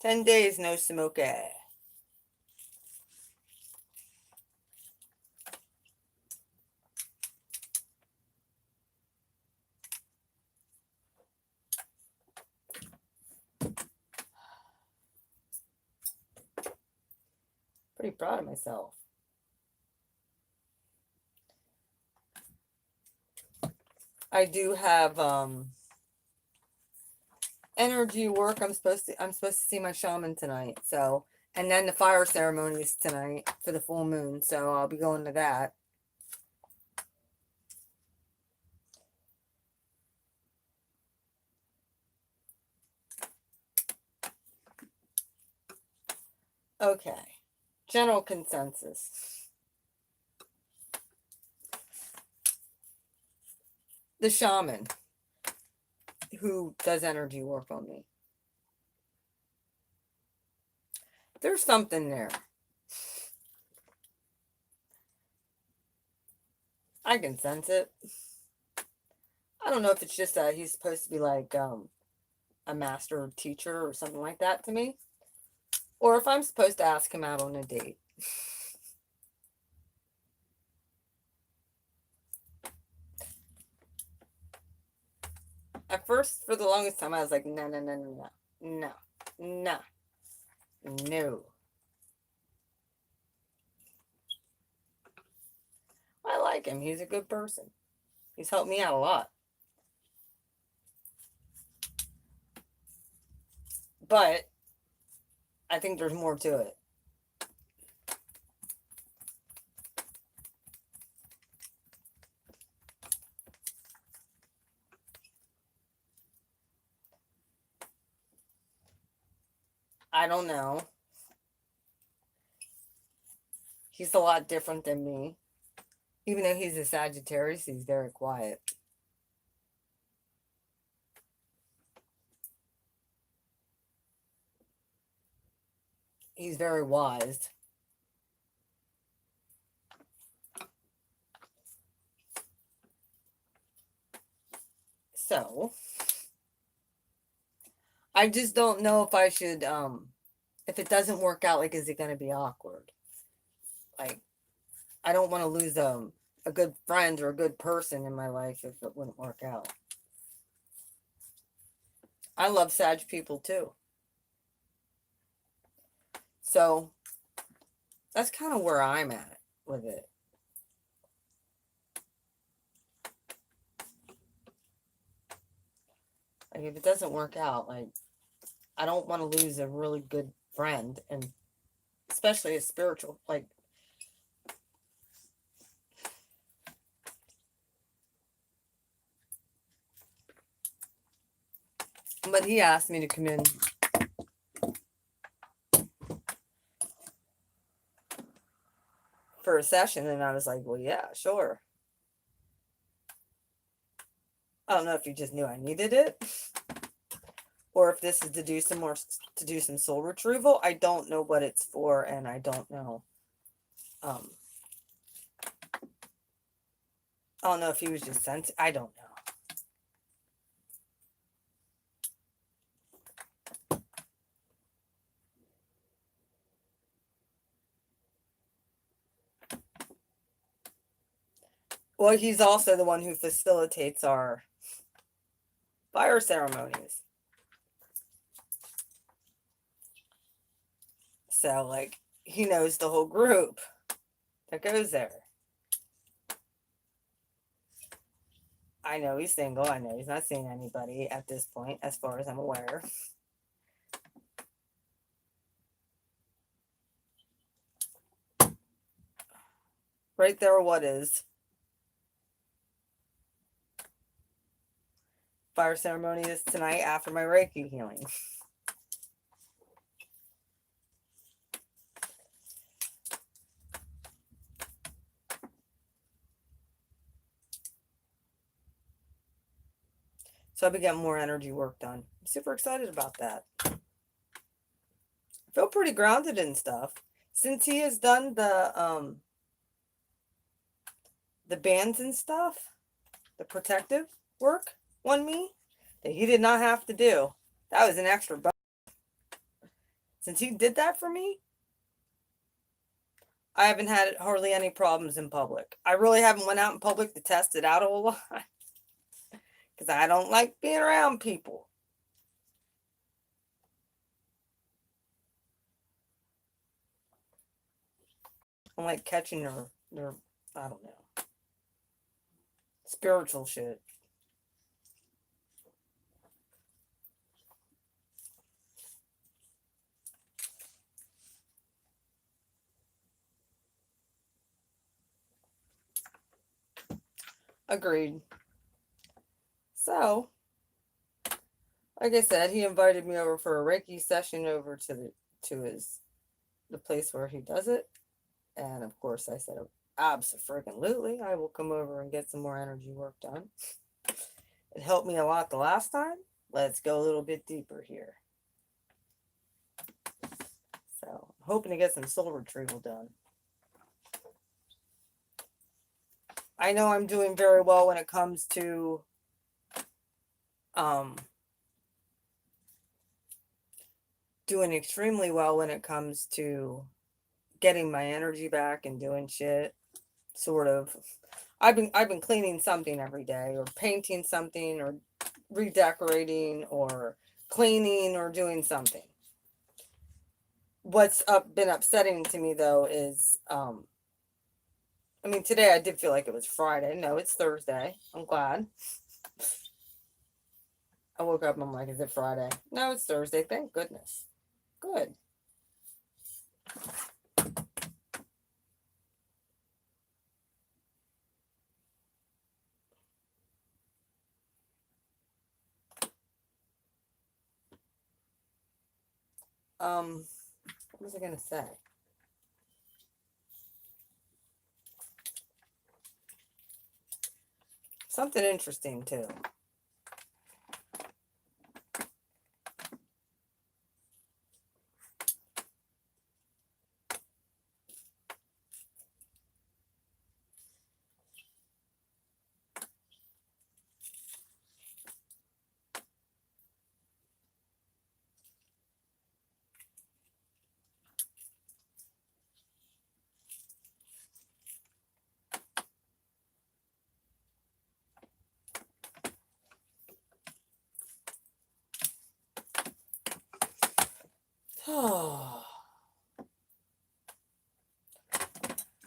"10 days, no smoking." Pretty proud of myself. I do have energy work. I'm supposed to see my shaman tonight. So, and then the fire ceremony is tonight for the full moon. So I'll be going to that. Okay. General consensus. The shaman who does energy work on me. There's something there. I can sense it. I don't know if it's just that he's supposed to be like a master teacher or something like that to me, or if I'm supposed to ask him out on a date. At first, for the longest time, I was like, no, no, no, no, no, no, no, no. I like him. He's a good person. He's helped me out a lot. But I think there's more to it. I don't know. He's a lot different than me. Even though he's a Sagittarius, he's very quiet. He's very wise. So, I just don't know if I should, if it doesn't work out, like, is it going to be awkward? Like, I don't want to lose a good friend or a good person in my life if it wouldn't work out. I love Sag people too. So that's kind of where I'm at with it. Like if it doesn't work out, like I don't want to lose a really good friend, and especially a spiritual, like but he asked me to come in for a session, and I was like, well, yeah, sure. I don't know if he just knew I needed it, or if this is to do some soul retrieval. I don't know what it's for, and I don't know. I don't know if he was just sent. I don't know. Well, he's also the one who facilitates our fire ceremonies. So, like, he knows the whole group that goes there. I know he's single. I know he's not seeing anybody at this point, as far as I'm aware. Right there, what is? Fire ceremony is tonight after my Reiki healing. So I'll be getting more energy work done. I'm super excited about that. I feel pretty grounded and stuff. Since he has done the bands and stuff, the protective work on me that he did not have to do. That was an extra bonus. Since he did that for me, I haven't had hardly any problems in public. I really haven't went out in public to test it out a whole lot because I don't like being around people. I'm like catching their I don't know, spiritual shit. Agreed. So, like I said, he invited me over for a Reiki session over to the place where he does it. And of course I said, absolutely, I will come over and get some more energy work done. It helped me a lot the last time. Let's go a little bit deeper here. So I'm hoping to get some soul retrieval done. I know I'm doing very well when it comes to doing extremely well when it comes to getting my energy back and doing shit. Sort of. I've been cleaning something every day, or painting something, or redecorating, or cleaning, or doing something. What's been upsetting to me though is I mean, today I did feel like it was Friday. No, it's Thursday. I'm glad. I woke up and I'm like, is it Friday? No, it's Thursday. Thank goodness. Good. What was I gonna say? Something interesting too.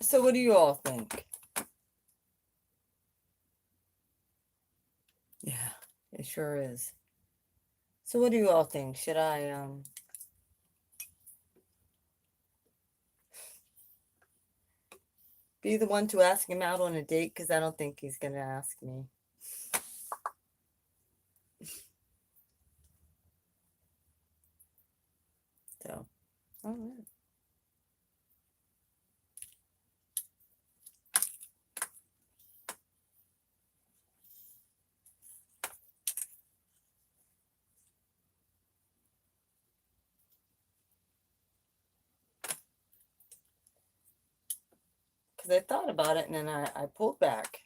So what do you all think? Yeah, it sure is. So what do you all think? Should I be the one to ask him out on a date? Because I don't think he's gonna ask me. So, all right. Because I thought about it and then I pulled back.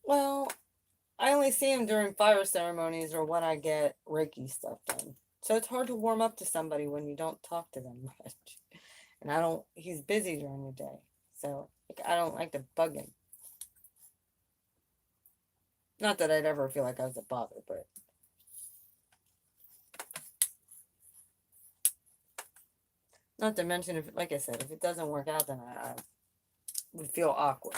Well, I only see him during fire ceremonies or when I get Reiki stuff done. So it's hard to warm up to somebody when you don't talk to them much. And he's busy during the day. So like, I don't like to bug him. Not that I'd ever feel like I was a bother, but. Not to mention, if, like I said, if it doesn't work out, then I would feel awkward.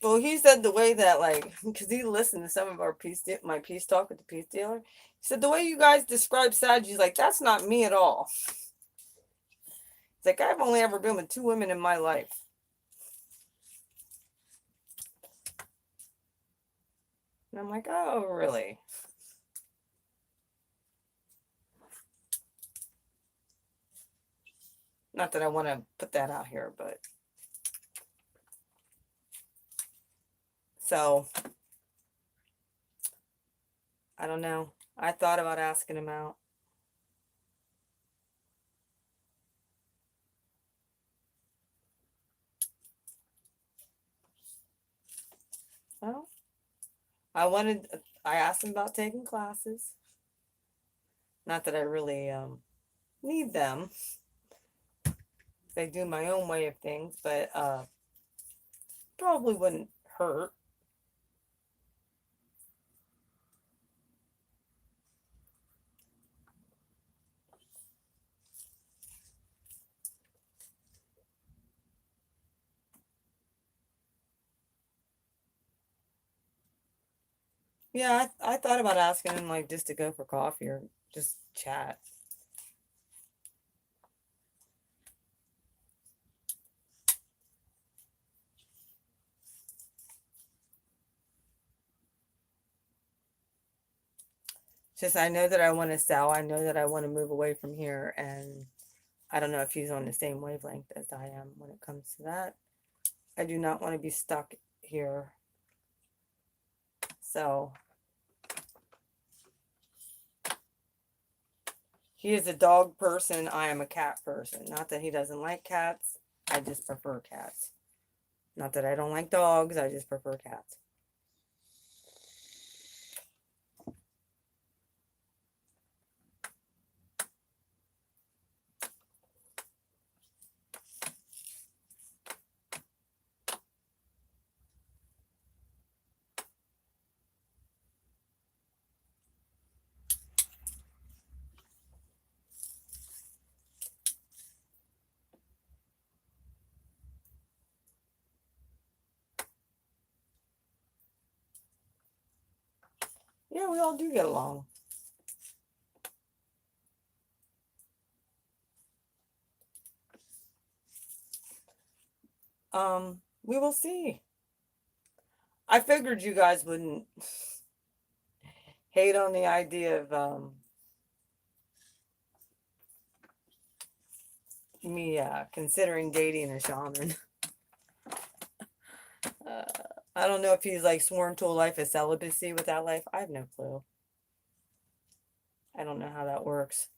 Well, he said the way that, like, because he listened to some of our my peace talk with the peace dealer. He said the way you guys describe Sag, he's like, that's not me at all. It's like, I've only ever been with 2 women in my life. And I'm like, oh, really? Not that I want to put that out here, but. So. I don't know. I thought about asking him out. Well, I asked him about taking classes. Not that I really need them. I do my own way of things, but probably wouldn't hurt. Yeah, I thought about asking him like just to go for coffee or just chat. Just I know that I want to sell. I know that I want to move away from here, and I don't know if he's on the same wavelength as I am when it comes to that. I do not want to be stuck here. So he is a dog person. I am a cat person. Not that he doesn't like cats. I just prefer cats. Not that I don't like dogs. I just prefer cats. Yeah, we all do get along. We will see. I figured you guys wouldn't hate on the idea of me considering dating a shaman. uh, I don't know if he's like sworn to a life of celibacy with that life. I have no clue. I don't know how that works.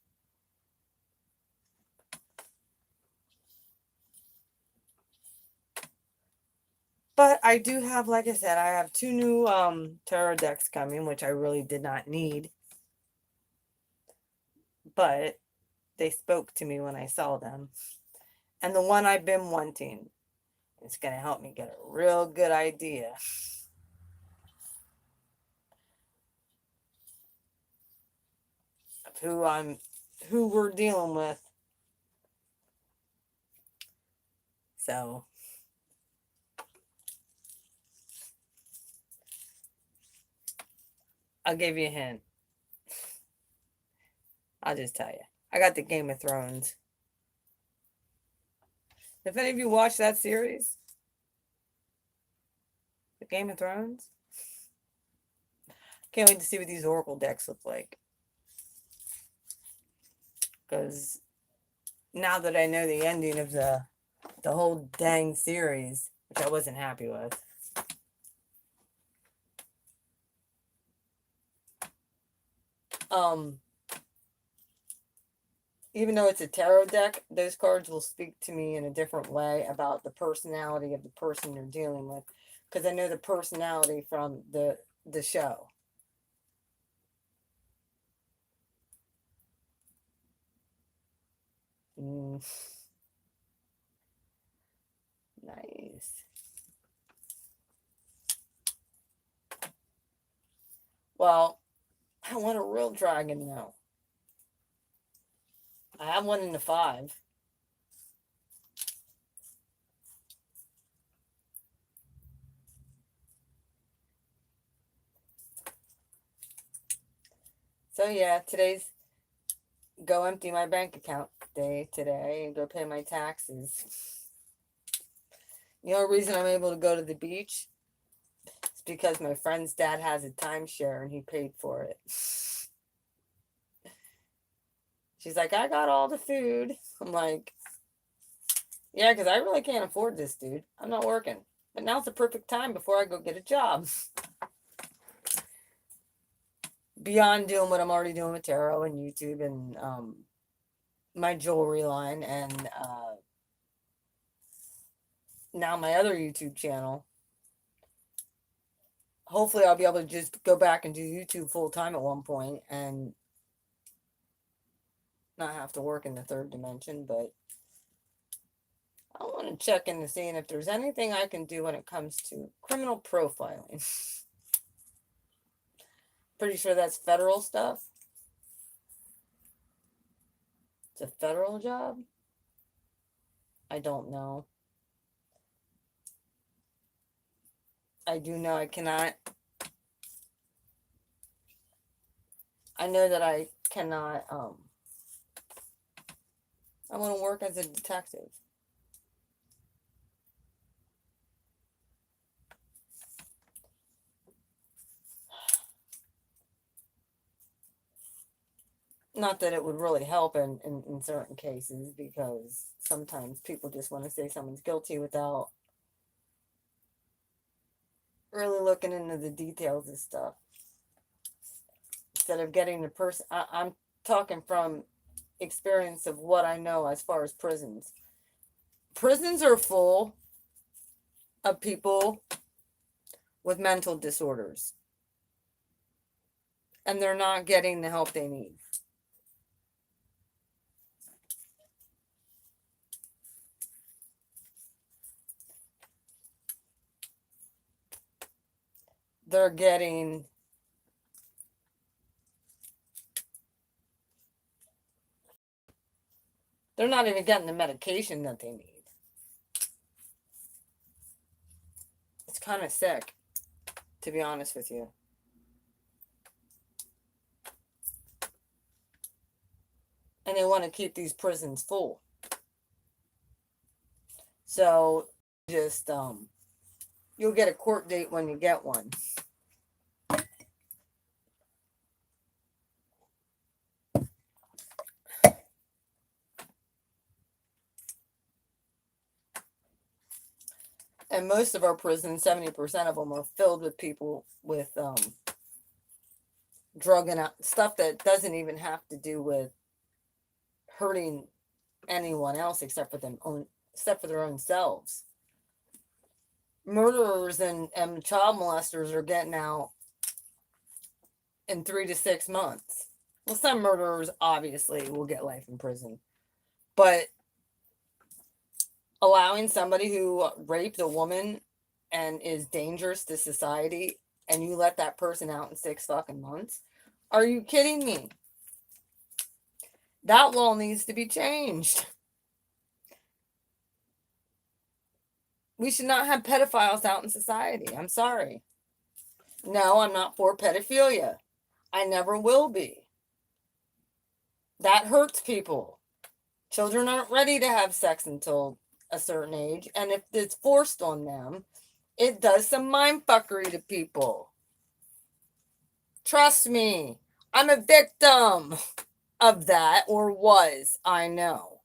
But I do have, like I said, I have 2 new tarot decks coming, which I really did not need. But they spoke to me when I saw them. And the one I've been wanting is going to help me get a real good idea of who we're dealing with. So I'll give you a hint. I'll just tell you. I got the Game of Thrones. If any of you watch that series, the Game of Thrones, can't wait to see what these Oracle decks look like. Because now that I know the ending of the whole dang series, which I wasn't happy with. Even though it's a tarot deck, those cards will speak to me in a different way about the personality of the person you're dealing with, because I know the personality from the show. Nice. Well, I want a real dragon now. I have one in the 5. So yeah, today's go empty my bank account day today and go pay my taxes. The only reason I'm able to go to the beach is because my friend's dad has a timeshare and he paid for it. She's like, I got all the food. I'm like, yeah, because I really can't afford this, dude. I'm not working. But now's the perfect time before I go get a job. beyond doing what I'm already doing with tarot and YouTube and my jewelry line and now my other YouTube channel. Hopefully I'll be able to just go back and do YouTube full time at one point and not have to work in the third dimension, but I want to check into seeing if there's anything I can do when it comes to criminal profiling. Pretty sure that's federal stuff. It's a federal job? I don't know. I do know I cannot. I know that I cannot. I want to work as a detective. Not that it would really help in certain cases, because sometimes people just want to say someone's guilty without really looking into the details of stuff. Instead of getting the person, I'm talking from experience of what I know as far as prisons. Prisons are full of people with mental disorders, and they're not getting the help they need. They're not even getting the medication that they need. It's kind of sick, to be honest with you. And they want to keep these prisons full. So just you'll get a court date when you get one. And most of our prisons, 70% of them, are filled with people with drug and stuff that doesn't even have to do with hurting anyone else except for their own selves. Murderers and child molesters are getting out in 3 to 6 months. Well, some murderers obviously will get life in prison, but allowing somebody who raped a woman and is dangerous to society, and you let that person out in 6 fucking months? Are you kidding me? That law needs to be changed. We should not have pedophiles out in society. I'm sorry. No, I'm not for pedophilia. I never will be. That hurts people. Children aren't ready to have sex until a certain age, and if it's forced on them, it does some mind fuckery to people. Trust me, I'm a victim of that, or was. I know.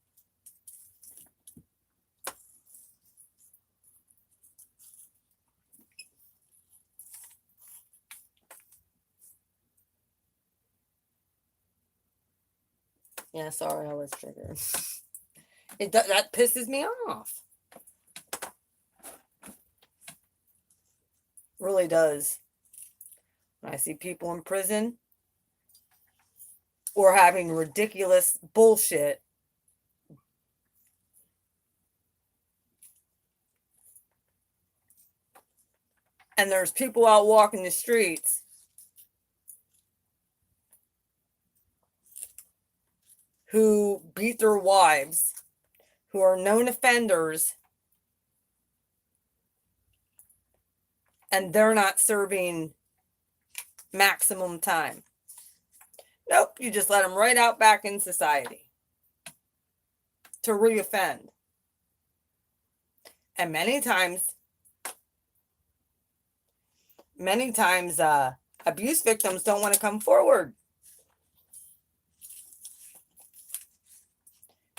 Yeah, sorry, I was triggered. That pisses me off. Really does. When I see people in prison or having ridiculous bullshit, and there's people out walking the streets who beat their wives, who are known offenders, and they're not serving maximum time. Nope, you just let them right out back in society to reoffend. And many times, abuse victims don't want to come forward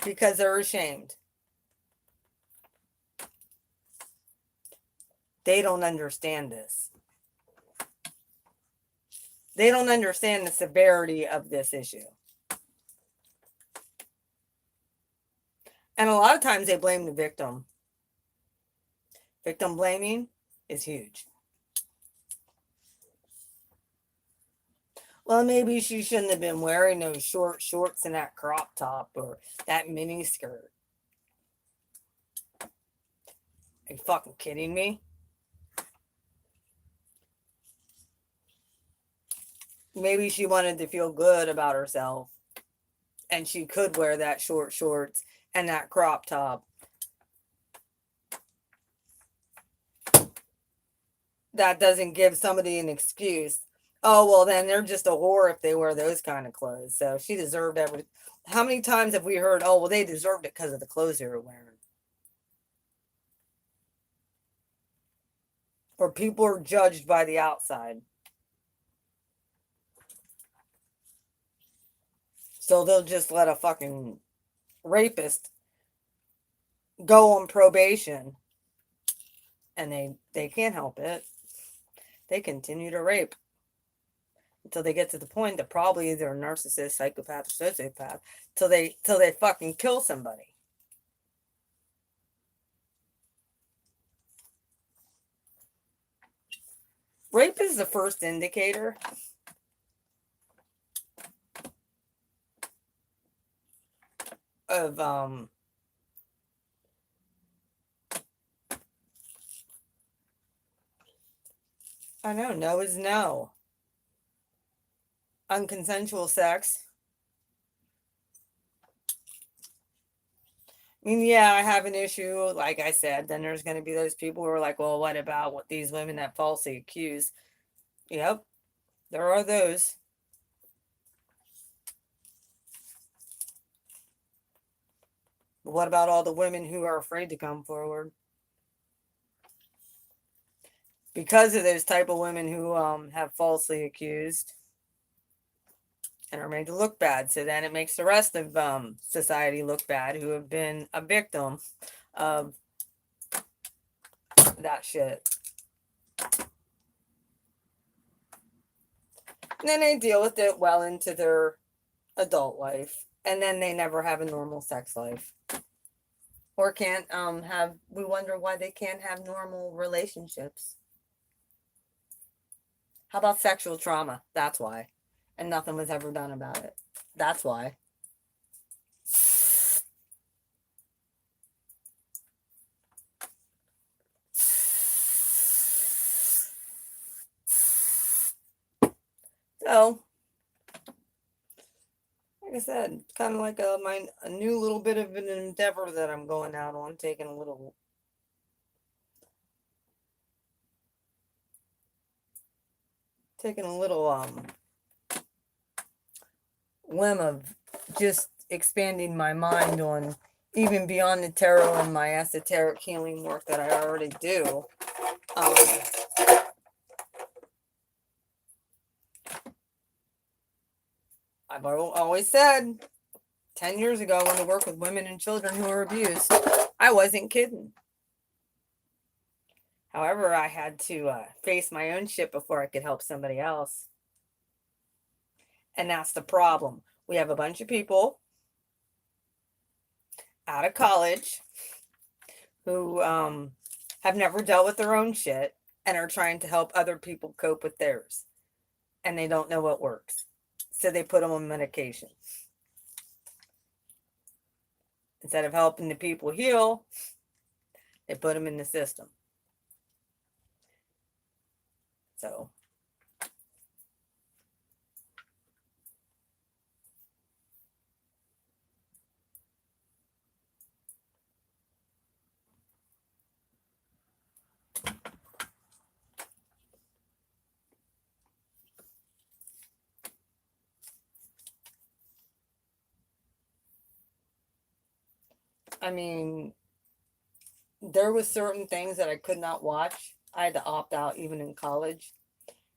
because they're ashamed. They don't understand this. They don't understand the severity of this issue. And a lot of times they blame the victim. Victim blaming is huge. Well, maybe she shouldn't have been wearing those short shorts and that crop top or that mini skirt. Are you fucking kidding me? Maybe she wanted to feel good about herself and she could wear that short shorts and that crop top. That doesn't give somebody an excuse. Oh, well, then they're just a whore if they wear those kind of clothes. So she deserved every. How many times have we heard, oh, well, they deserved it because of the clothes they were wearing? Or people are judged by the outside. So they'll just let a fucking rapist go on probation. And they can't help it. They continue to rape until they get to the point that probably they're a narcissist, psychopath, or sociopath, till they fucking kill somebody. Rape is the first indicator of I know, no is no. Unconsensual sex. I mean, yeah, I have an issue, like I said, then there's going to be those people who are like, well, what about what these women that falsely accuse? Yep, there are those. But what about all the women who are afraid to come forward? Because of those type of women who have falsely accused and are made to look bad. So then it makes the rest of society look bad who have been a victim of that shit. And then they deal with it well into their adult life. And then they never have a normal sex life. Or can't we wonder why they can't have normal relationships. How about sexual trauma? That's why. And nothing was ever done about it. That's why. So, like I said, kind of like a new little bit of an endeavor that I'm going out on, taking a little whim of just expanding my mind on even beyond the tarot and my esoteric healing work that I already do. I've always said 10 years ago when I worked with women and children who were abused, I wasn't kidding. However, I had to face my own shit before I could help somebody else. And that's the problem. We have a bunch of people out of college who have never dealt with their own shit and are trying to help other people cope with theirs. And they don't know what works. So they put them on medication. Instead of helping the people heal, they put them in the system. So, I mean, there was certain things that I could not watch. I had to opt out even in college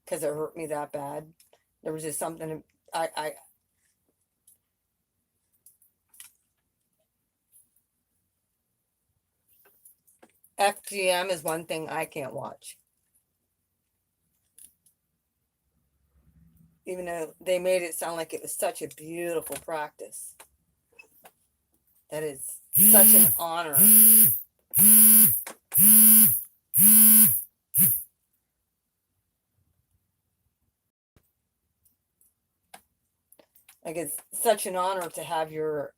because it hurt me that bad. There was just something I FGM is one thing I can't watch. even though they made it sound like it was such a beautiful practice. That it's such an honor. Like, it's such an honor to have your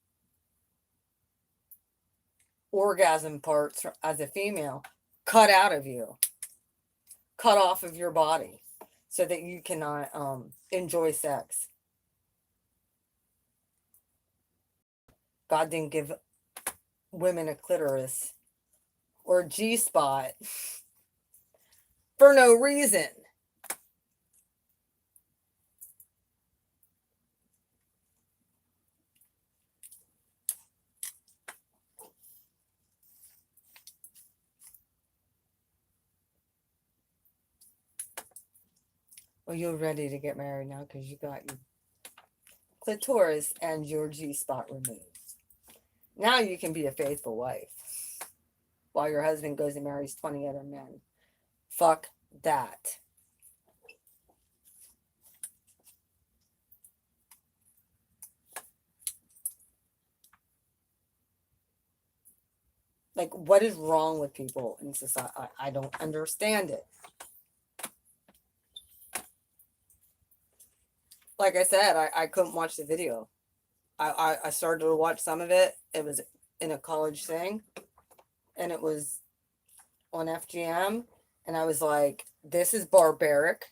orgasm parts as a female cut out of you, cut off of your body, so that you cannot enjoy sex. God didn't give women a clitoris or a G-spot for no reason. Well, you're ready to get married now because you got your clitoris and your G-spot removed. Now you can be a faithful wife while your husband goes and marries 20 other men. Fuck that. Like, what is wrong with people in society? I don't understand it. Like I said, I couldn't watch the video. I started to watch some of it. It was in a college thing, and it was on FGM, and I was like, this is barbaric.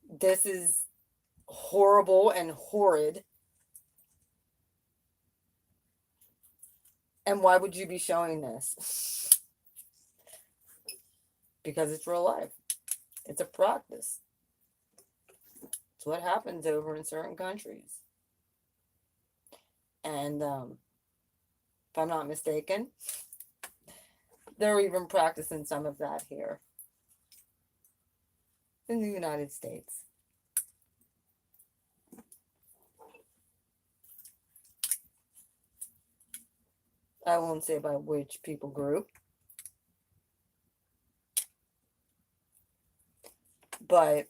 This is horrible and horrid. And why would you be showing this? Because it's real life. It's a practice. It's what happens over in certain countries. And if I'm not mistaken, they're even practicing some of that here in the United States. I won't say by which people group, but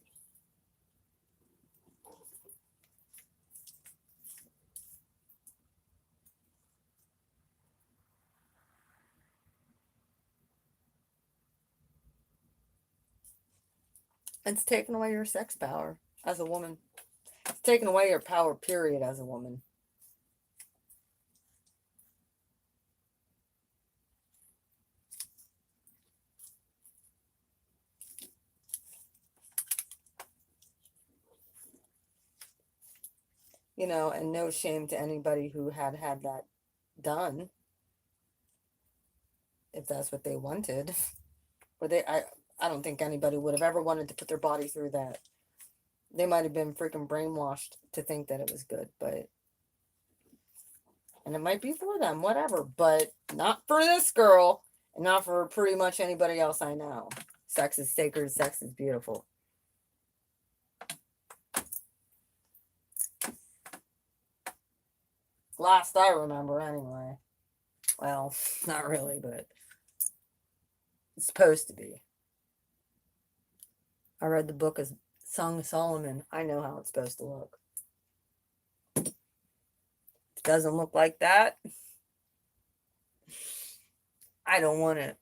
it's taking away your sex power as a woman. It's taking away your power, period, as a woman. You know, and no shame to anybody who had that done, if that's what they wanted. Or I don't think anybody would have ever wanted to put their body through that. They might have been freaking brainwashed to think that it was good, but, and it might be for them, whatever, but not for this girl, and not for pretty much anybody else I know. Sex is sacred, sex is beautiful. Last I remember, anyway. Well, not really, but it's supposed to be. I read the book of Song of Solomon. I know how it's supposed to look. If it doesn't look like that, I don't want it.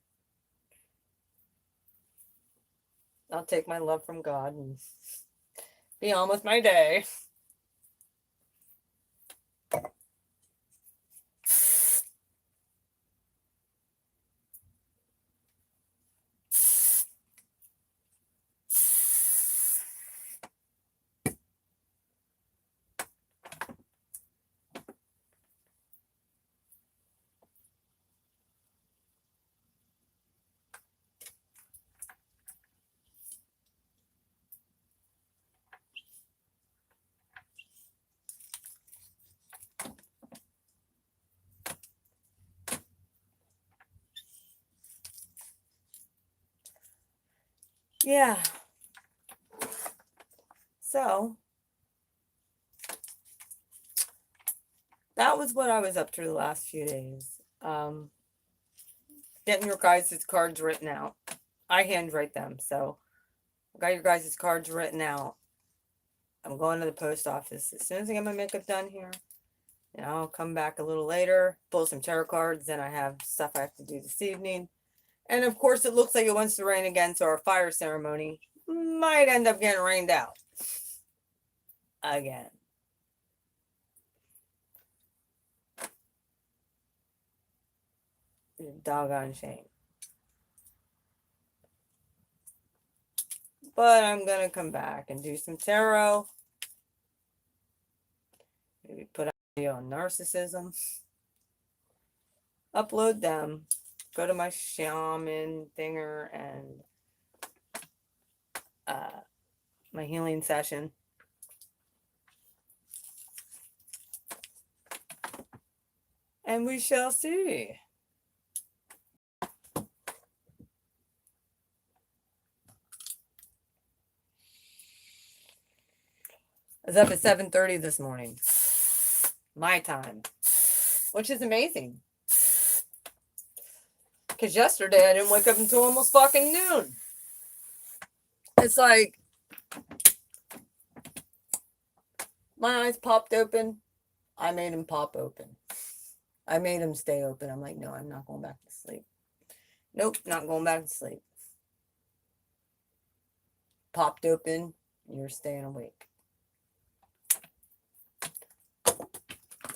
I'll take my love from God and be on with my day. Yeah. So that was what I was up to the last few days. Getting your guys' cards written out. I handwrite them, so I got your guys' cards written out. I'm going to the post office as soon as I get my makeup done here. And I'll come back a little later, pull some tarot cards. Then I have stuff I have to do this evening. And of course, it looks like it wants to rain again, so our fire ceremony might end up getting rained out again. Doggone shame. But I'm going to come back and do some tarot. Maybe put a video on narcissism. Upload them. Go to my shaman thinger and my healing session. And we shall see. I was up at 7:30 this morning. My time. Which is amazing. Because yesterday I didn't wake up until almost fucking noon. It's like my eyes popped open. I made them pop open. I made them stay open. I'm like, no, I'm not going back to sleep. Nope, not going back to sleep. Popped open. You're staying awake.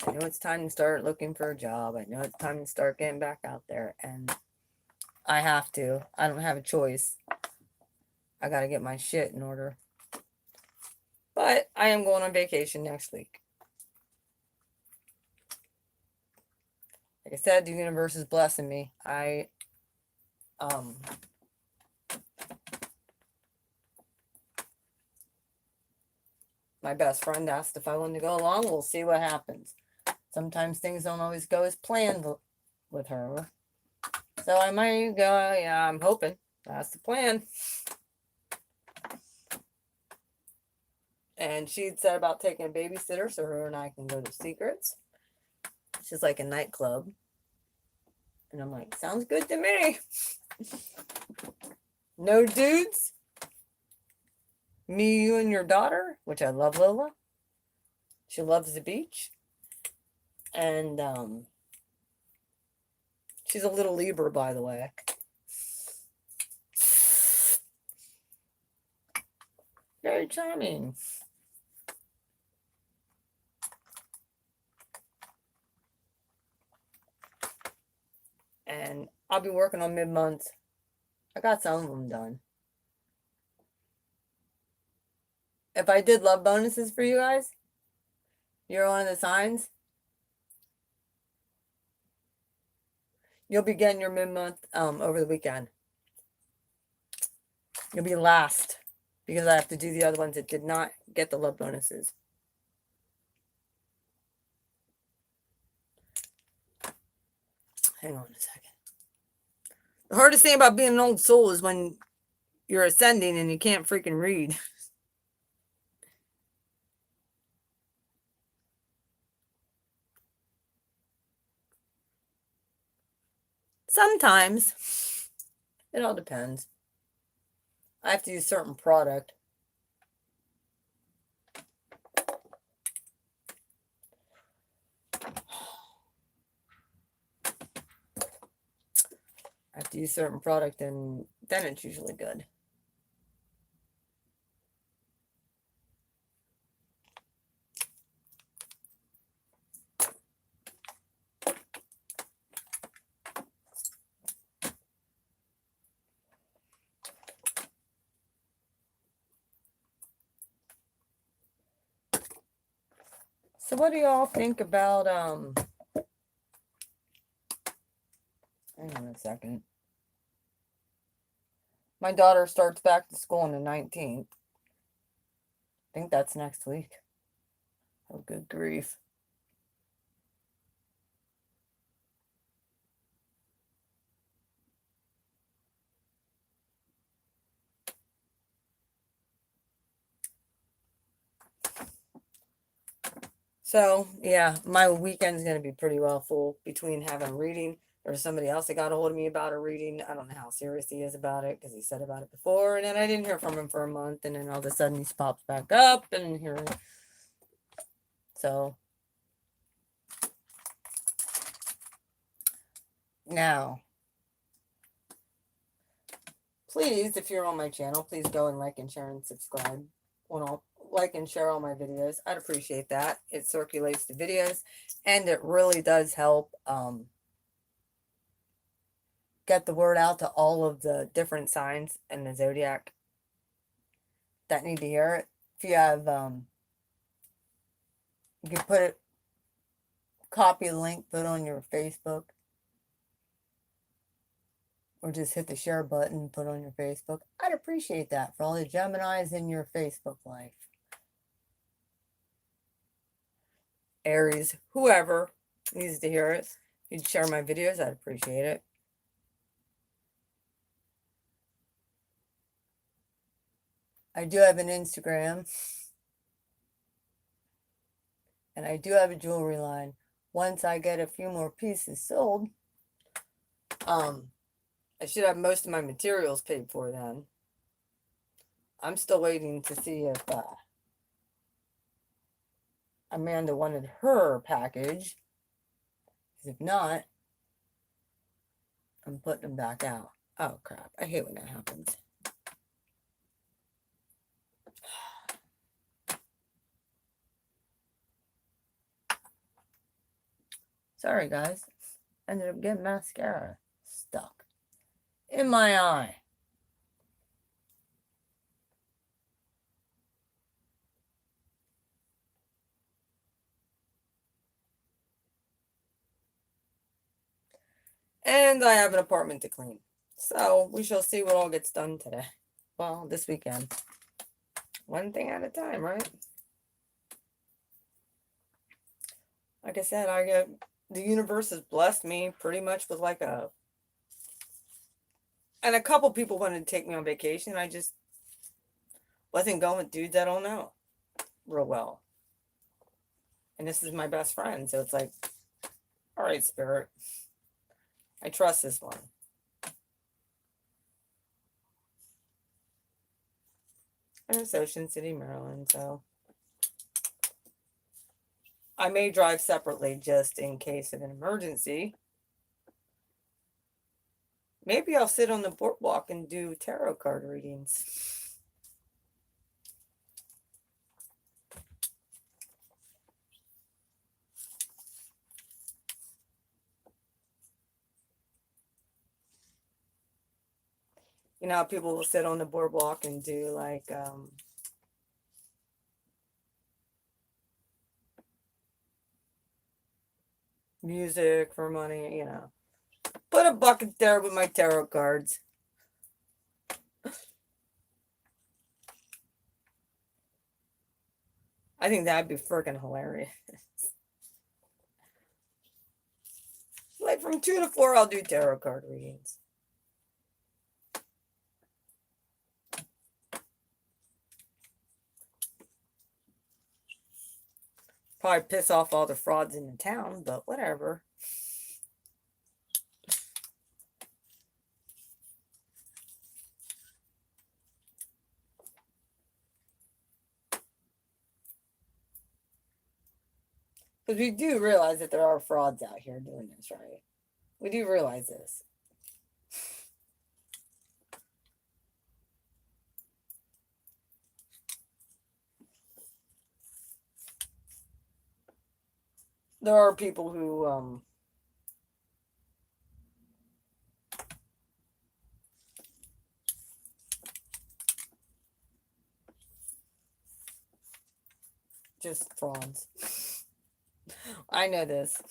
I know it's time to start looking for a job. I know it's time to start getting back out there. And I have to. I don't have a choice. I got to get my shit in order. But I am going on vacation next week. Like I said, the universe is blessing me. My best friend asked if I wanted to go along. We'll see what happens. Sometimes things don't always go as planned with her. So I might go, yeah, I'm hoping. That's the plan. And she'd said about taking a babysitter so her and I can go to Secrets. She's like a nightclub. And I'm like, sounds good to me. No dudes. Me, you, and your daughter, which I love Lola. She loves the beach. And she's a little Libra, by the way. Very charming. And I'll be working on mid-month. I got some of them done. If I did love bonuses for you guys, you're one of the signs. You'll be getting your mid-month over the weekend. You'll be last because I have to do the other ones that did not get the love bonuses. Hang on a second. The hardest thing about being an old soul is when you're ascending and you can't freaking read. Sometimes. It all depends. I have to use certain product. I have to use certain product and then it's usually good. So what do y'all think about hang on a second. My daughter starts back to school on the 19th. I think that's next week. Oh, good grief. So, yeah, my weekend's going to be pretty well full between having reading. There was somebody else that got a hold of me about a reading. I don't know how serious he is about it because he said about it before, and then I didn't hear from him for a month, and then all of a sudden he pops back up, and here. So now, please, if you're on my channel, please go and like and share and subscribe. When I'll like and share all my videos, I'd appreciate that. It circulates the videos, and it really does help get the word out to all of the different signs in the zodiac that need to hear it. If you have, you can put it, copy the link, put it on your Facebook, or just hit the share button, put it on your Facebook. I'd appreciate that for all the Geminis in your Facebook life. Aries, whoever needs to hear it. If you'd share my videos, I'd appreciate it. I do have an Instagram. And I do have a jewelry line. Once I get a few more pieces sold, I should have most of my materials paid for then. I'm still waiting to see if Amanda wanted her package. Because if not, I'm putting them back out. Oh, crap. I hate when that happens. Sorry, guys. Ended up getting mascara stuck in my eye. And I have an apartment to clean. So we shall see what all gets done today. Well, this weekend. One thing at a time, right? Like I said, the universe has blessed me pretty much with like and a couple people wanted to take me on vacation. I just wasn't going with dudes I don't know real well. And this is my best friend. So it's like, all right, Spirit. I trust this one. And it's Ocean City, Maryland. So I may drive separately just in case of an emergency. Maybe I'll sit on the boardwalk and do tarot card readings. You know how people will sit on the boardwalk and do like music for money, you know. Put a bucket there with my tarot cards. I think that'd be freaking hilarious. Like from 2 to 4, I'll do tarot card readings. Probably piss off all the frauds in the town, but whatever. Because we do realize that there are frauds out here doing this, right? We do realize this. There are people who just frauds. I know this.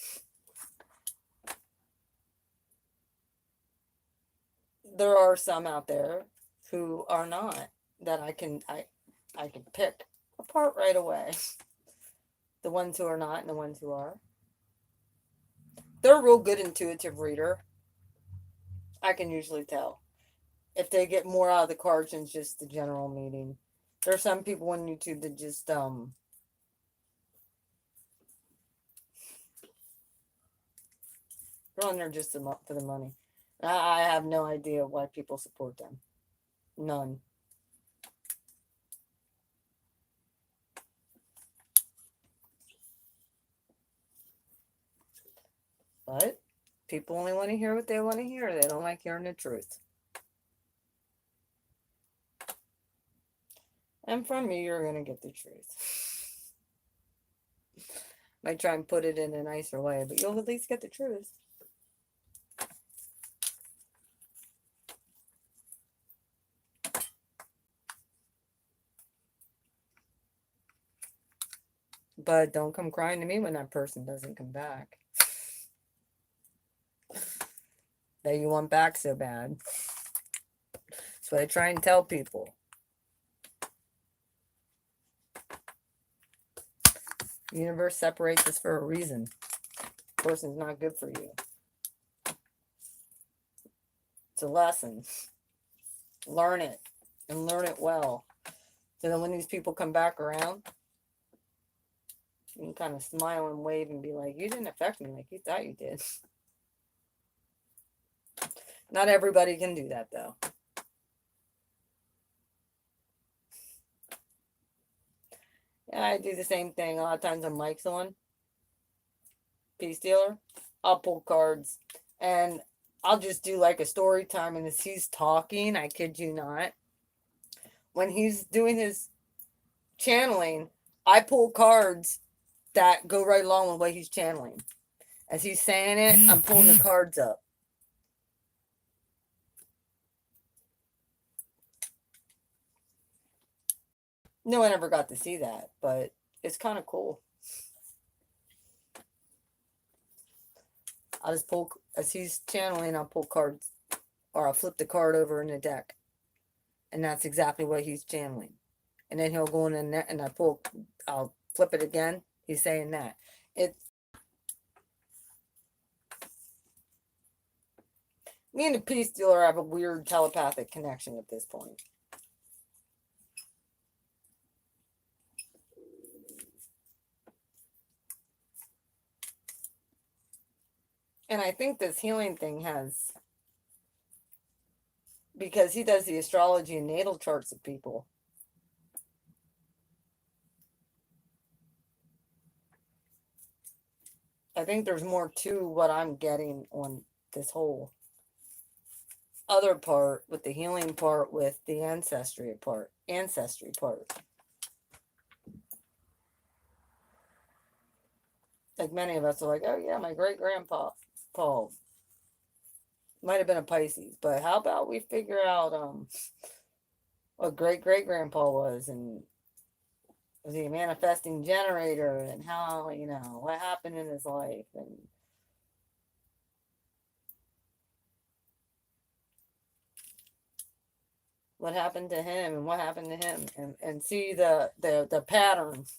There are some out there who are not that I can pick apart right away. The ones who are not and the ones who are. They're a real good intuitive reader. I can usually tell if they get more out of the cards than just the general meaning. There are some people on YouTube that just They're on there just for the money. I have no idea why people support them. None. But people only want to hear what they want to hear. They don't like hearing the truth. And from me, you're going to get the truth. Might try and put it in a nicer way, but you'll at least get the truth. But don't come crying to me when that person doesn't come back. That you want back so bad. That's what I try and tell people. The universe separates us for a reason. The person's not good for you. It's a lesson. Learn it. And learn it well. So then when these people come back around, you can kind of smile and wave and be like, you didn't affect me like you thought you did. Not everybody can do that, though. Yeah, I do the same thing. A lot of times when Mike's on, Peace Dealer, I'll pull cards. And I'll just do like a story time. And as he's talking, I kid you not, when he's doing his channeling, I pull cards that go right along with what he's channeling. As he's saying it, I'm pulling the cards up. No one ever got to see that, but it's kind of cool. I'll just pull, as he's channeling, I'll pull cards, or I'll flip the card over in the deck. And that's exactly what he's channeling. And then he'll go in there, and I'll flip it again. He's saying that. Me and the Peace Dealer have a weird telepathic connection at this point. And I think this healing thing has, because he does the astrology and natal charts of people. I think there's more to what I'm getting on this whole other part with the healing part, with the ancestry part. Like many of us are like, oh yeah, my great grandpa Paul might have been a Pisces, but how about we figure out what great grandpa was, and was he a manifesting generator, and how, what happened in his life, and what happened to him, and what happened to him, and see the patterns.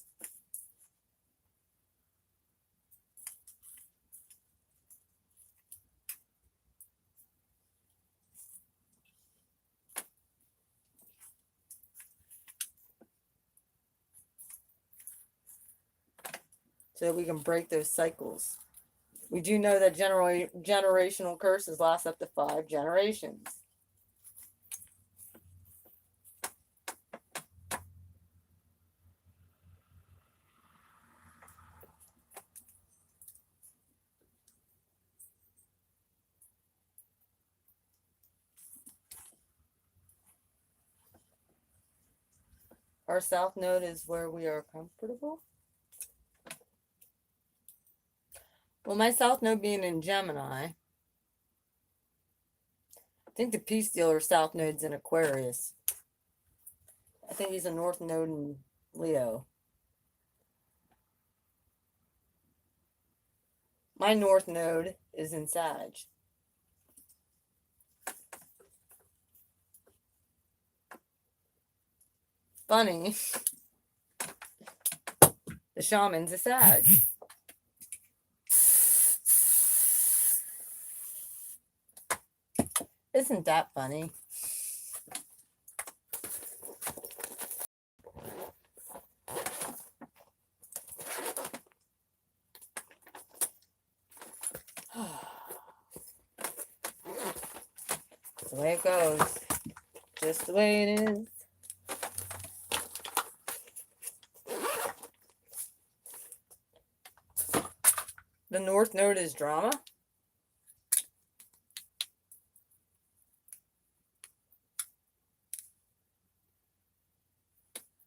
So that we can break those cycles. We do know that generational curses last up to 5 generations. Our south node is where we are comfortable. Well, my south node being in Gemini, I think the Peace Dealer south node's in Aquarius. I think he's a north node in Leo. My north node is in Sag. Funny. The shaman's a Sag. Isn't that funny? the way it goes. Just the way it is. The North Node is drama.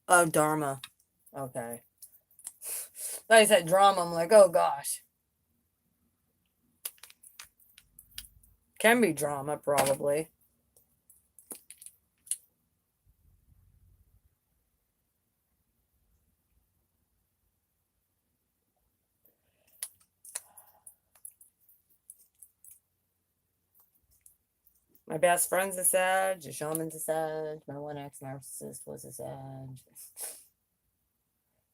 Oh, Dharma. Okay. Like I said, drama. I'm like, oh gosh. Can be drama, probably. My best friend's a Sag. The shaman's a Sag. My one ex-narcissist was a Sag.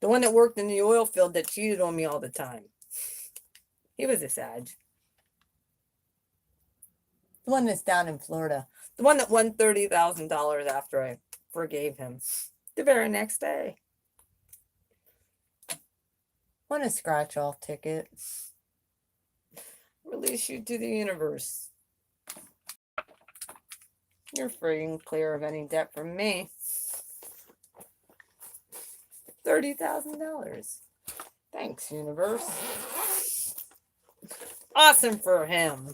The one that worked in the oil field that cheated on me all the time. He was a Sag. The one that's down in Florida. The one that won $30,000 after I forgave him. The very next day. Won a scratch-off ticket. Release you to the universe. You're free and clear of any debt from me. $30,000. Thanks, universe. Awesome for him.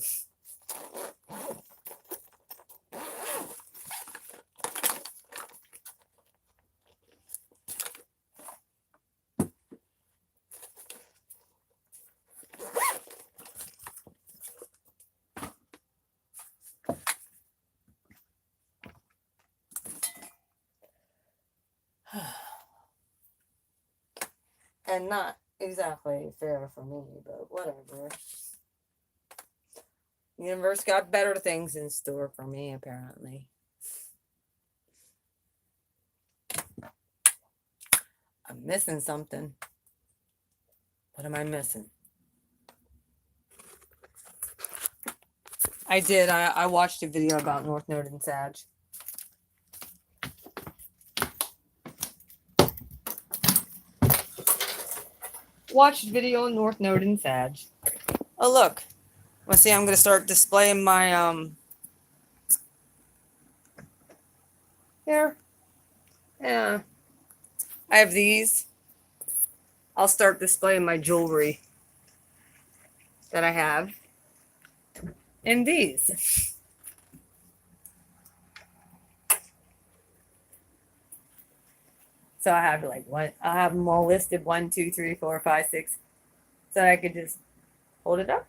And not exactly fair for me, but whatever. The universe got better things in store for me, apparently. I'm missing something. What am I missing? I did. I watched a video about North Node and Sag. Watched video on North Node and Sag. Oh, look. Let's see, I'm going to start displaying my, here. Yeah. I have these. I'll start displaying my jewelry that I have. And these. So I have like one, I have them all listed 1, 2, 3, 4, 5, 6. So I could just hold it up.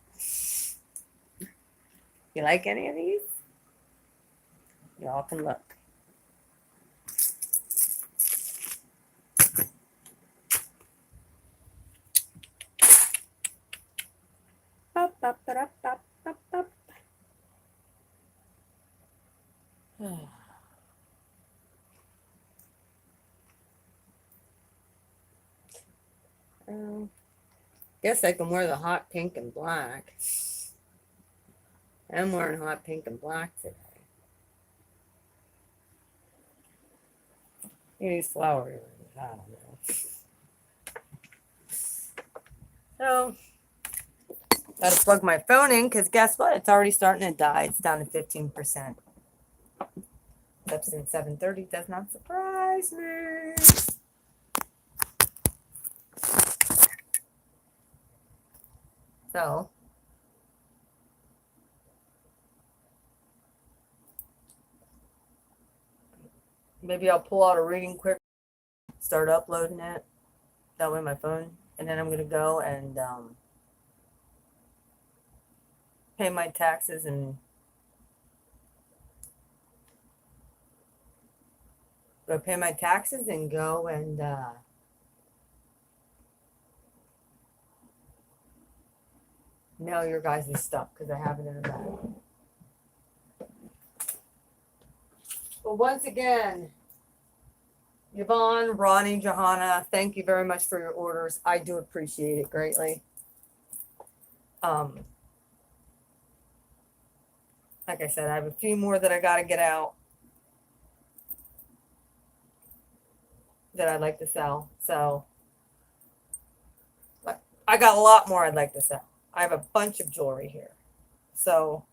You like any of these? Y'all can look. Guess I can wear the hot pink and black. I'm wearing hot pink and black today. These flower earrings, I don't know. So, gotta plug my phone in because guess what? It's already starting to die. It's down to 15%. Up since 7:30 does not surprise me. So, maybe I'll pull out a reading quick, start uploading it. That way my phone. And then I'm going to go and pay my taxes and go and mail your guys' stuff because I have it in the bag. But once again, Yvonne, Ronnie, Johanna, thank you very much for your orders. I do appreciate it greatly. Like I said, I have a few more that I got to get out that I'd like to sell. So I got a lot more I'd like to sell. I have a bunch of jewelry here. So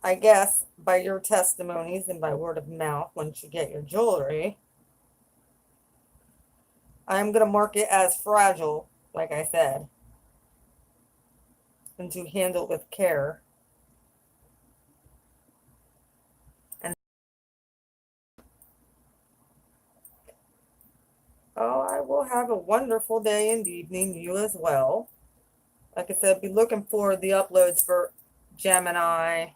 I guess by your testimonies and by word of mouth, once you get your jewelry, I'm going to mark it as fragile, like I said, and to handle with care. And oh, I will have a wonderful day and evening. You as well. Like I said, be looking for the uploads for Gemini.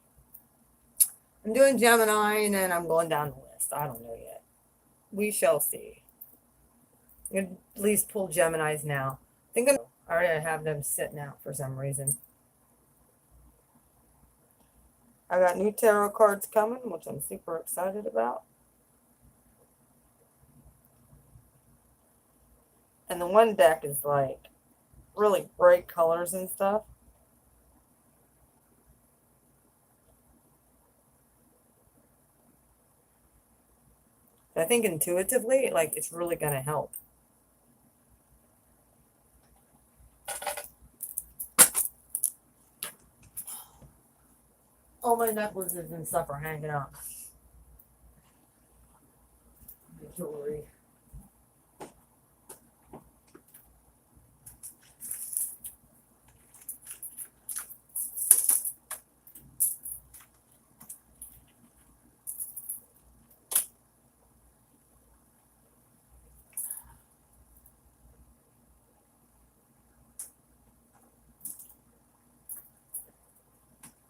I'm doing Gemini and then I'm going down the list. I don't know yet. We shall see. I'm going to at least pull Geminis now. I already have them sitting out for some reason. I got new tarot cards coming, which I'm super excited about. And the one deck is like really bright colors and stuff. I think intuitively, like, it's really going to help. All my necklaces and stuff are hanging up. The jewelry.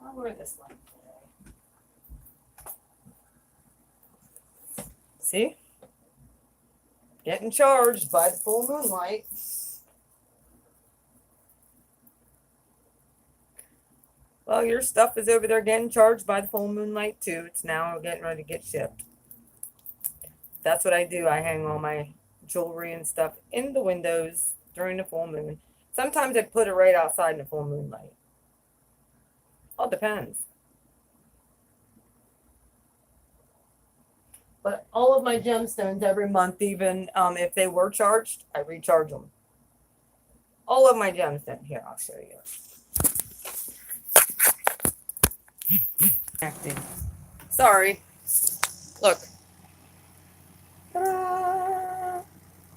I'll wear this one today. See? Getting charged by the full moonlight. Well, your stuff is over there getting charged by the full moonlight too. It's now getting ready to get shipped. That's what I do. I hang all my jewelry and stuff in the windows during the full moon. Sometimes I put it right outside in the full moonlight. All depends. But all of my gemstones every month, even if they were charged, I recharge them. All of my gemstones. Here, I'll show you. Acting. Sorry. Look. Ta-da!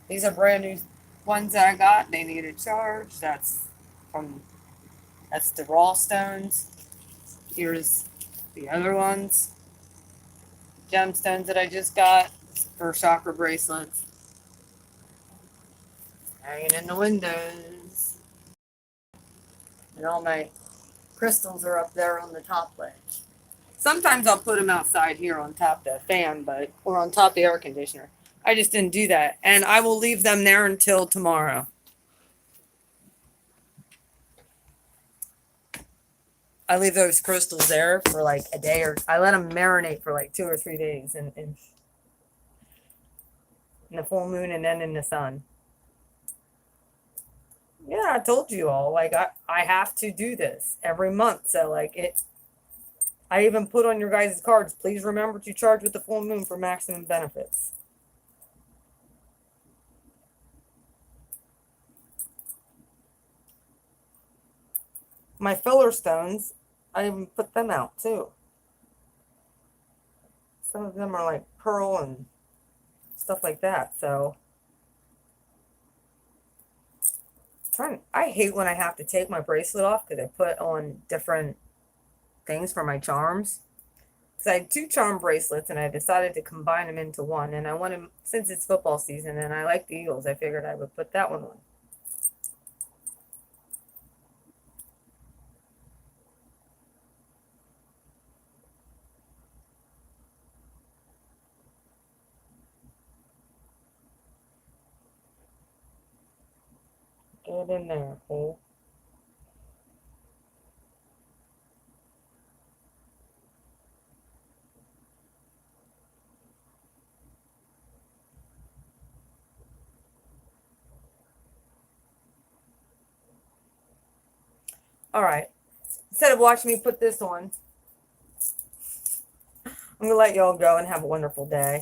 These are brand new ones that I got. They needed charge. That's the raw stones. Here's the other ones. Gemstones that I just got for chakra bracelets. Hanging in the windows. And all my crystals are up there on the top ledge. Sometimes I'll put them outside here on top of the fan, or on top of the air conditioner. I just didn't do that. And I will leave them there until tomorrow. I leave those crystals there for like a day, or I let them marinate for like 2 or 3 days in the full moon and then in the sun. Yeah, I told you all, like, I have to do this every month. So like I even put on your guys' cards, please remember to charge with the full moon for maximum benefits. My filler stones, I even put them out too. Some of them are like pearl and stuff like that. So I hate when I have to take my bracelet off because I put on different things for my charms. Because I had 2 charm bracelets and I decided to combine them into one. And I wanted, since it's football season and I like the Eagles, I figured I would put that one on. Get in there, hole. All right. Instead of watching me put this on, I'm going to let y'all go and have a wonderful day.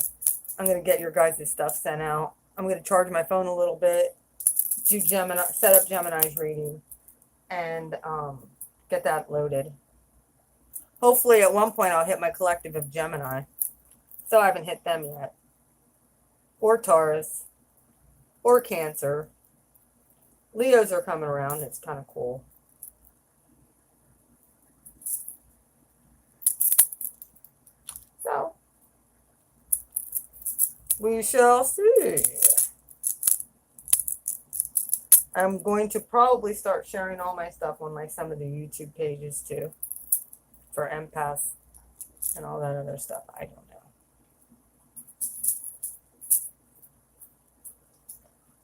I'm going to get your guys' stuff sent out. I'm going to charge my phone a little bit, do Gemini, set up Gemini's reading, and get that loaded. Hopefully at one point I'll hit my collective of Gemini. So I haven't hit them yet. Or Taurus. Or Cancer. Leos are coming around. It's kind of cool. So, we shall see. I'm going to probably start sharing all my stuff on some of the YouTube pages too. For empaths and all that other stuff. I don't know.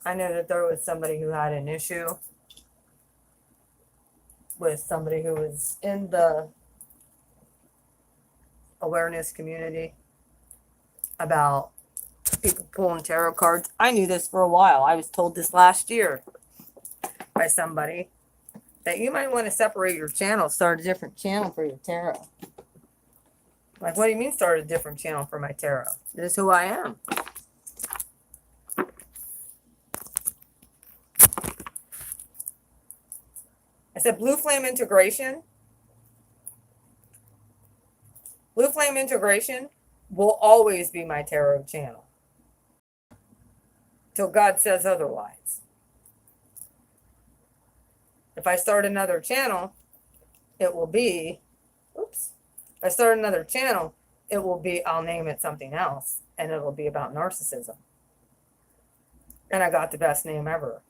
I know that there was somebody who had an issue with somebody who was in the awareness community about people pulling tarot cards. I knew this for a while. I was told this last year by somebody that you might want to separate your channel, start a different channel for your tarot. Like, what do you mean start a different channel for my tarot? This is who I am. I said blue flame integration. Blue flame integration will always be my tarot channel till God says otherwise. If I start another channel, it will be, oops. If I start another channel, it will be, I'll name it something else, and it'll be about narcissism. And I got the best name ever.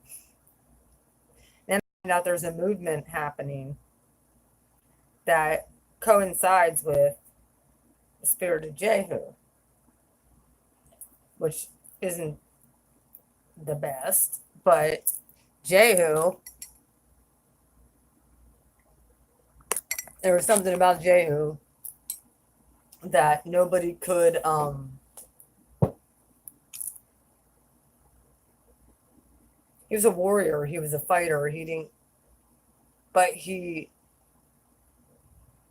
And I find out there's a movement happening that coincides with the spirit of Jehu, which isn't the best, but Jehu, there was something about Jehu that nobody could he was a warrior, he was a fighter,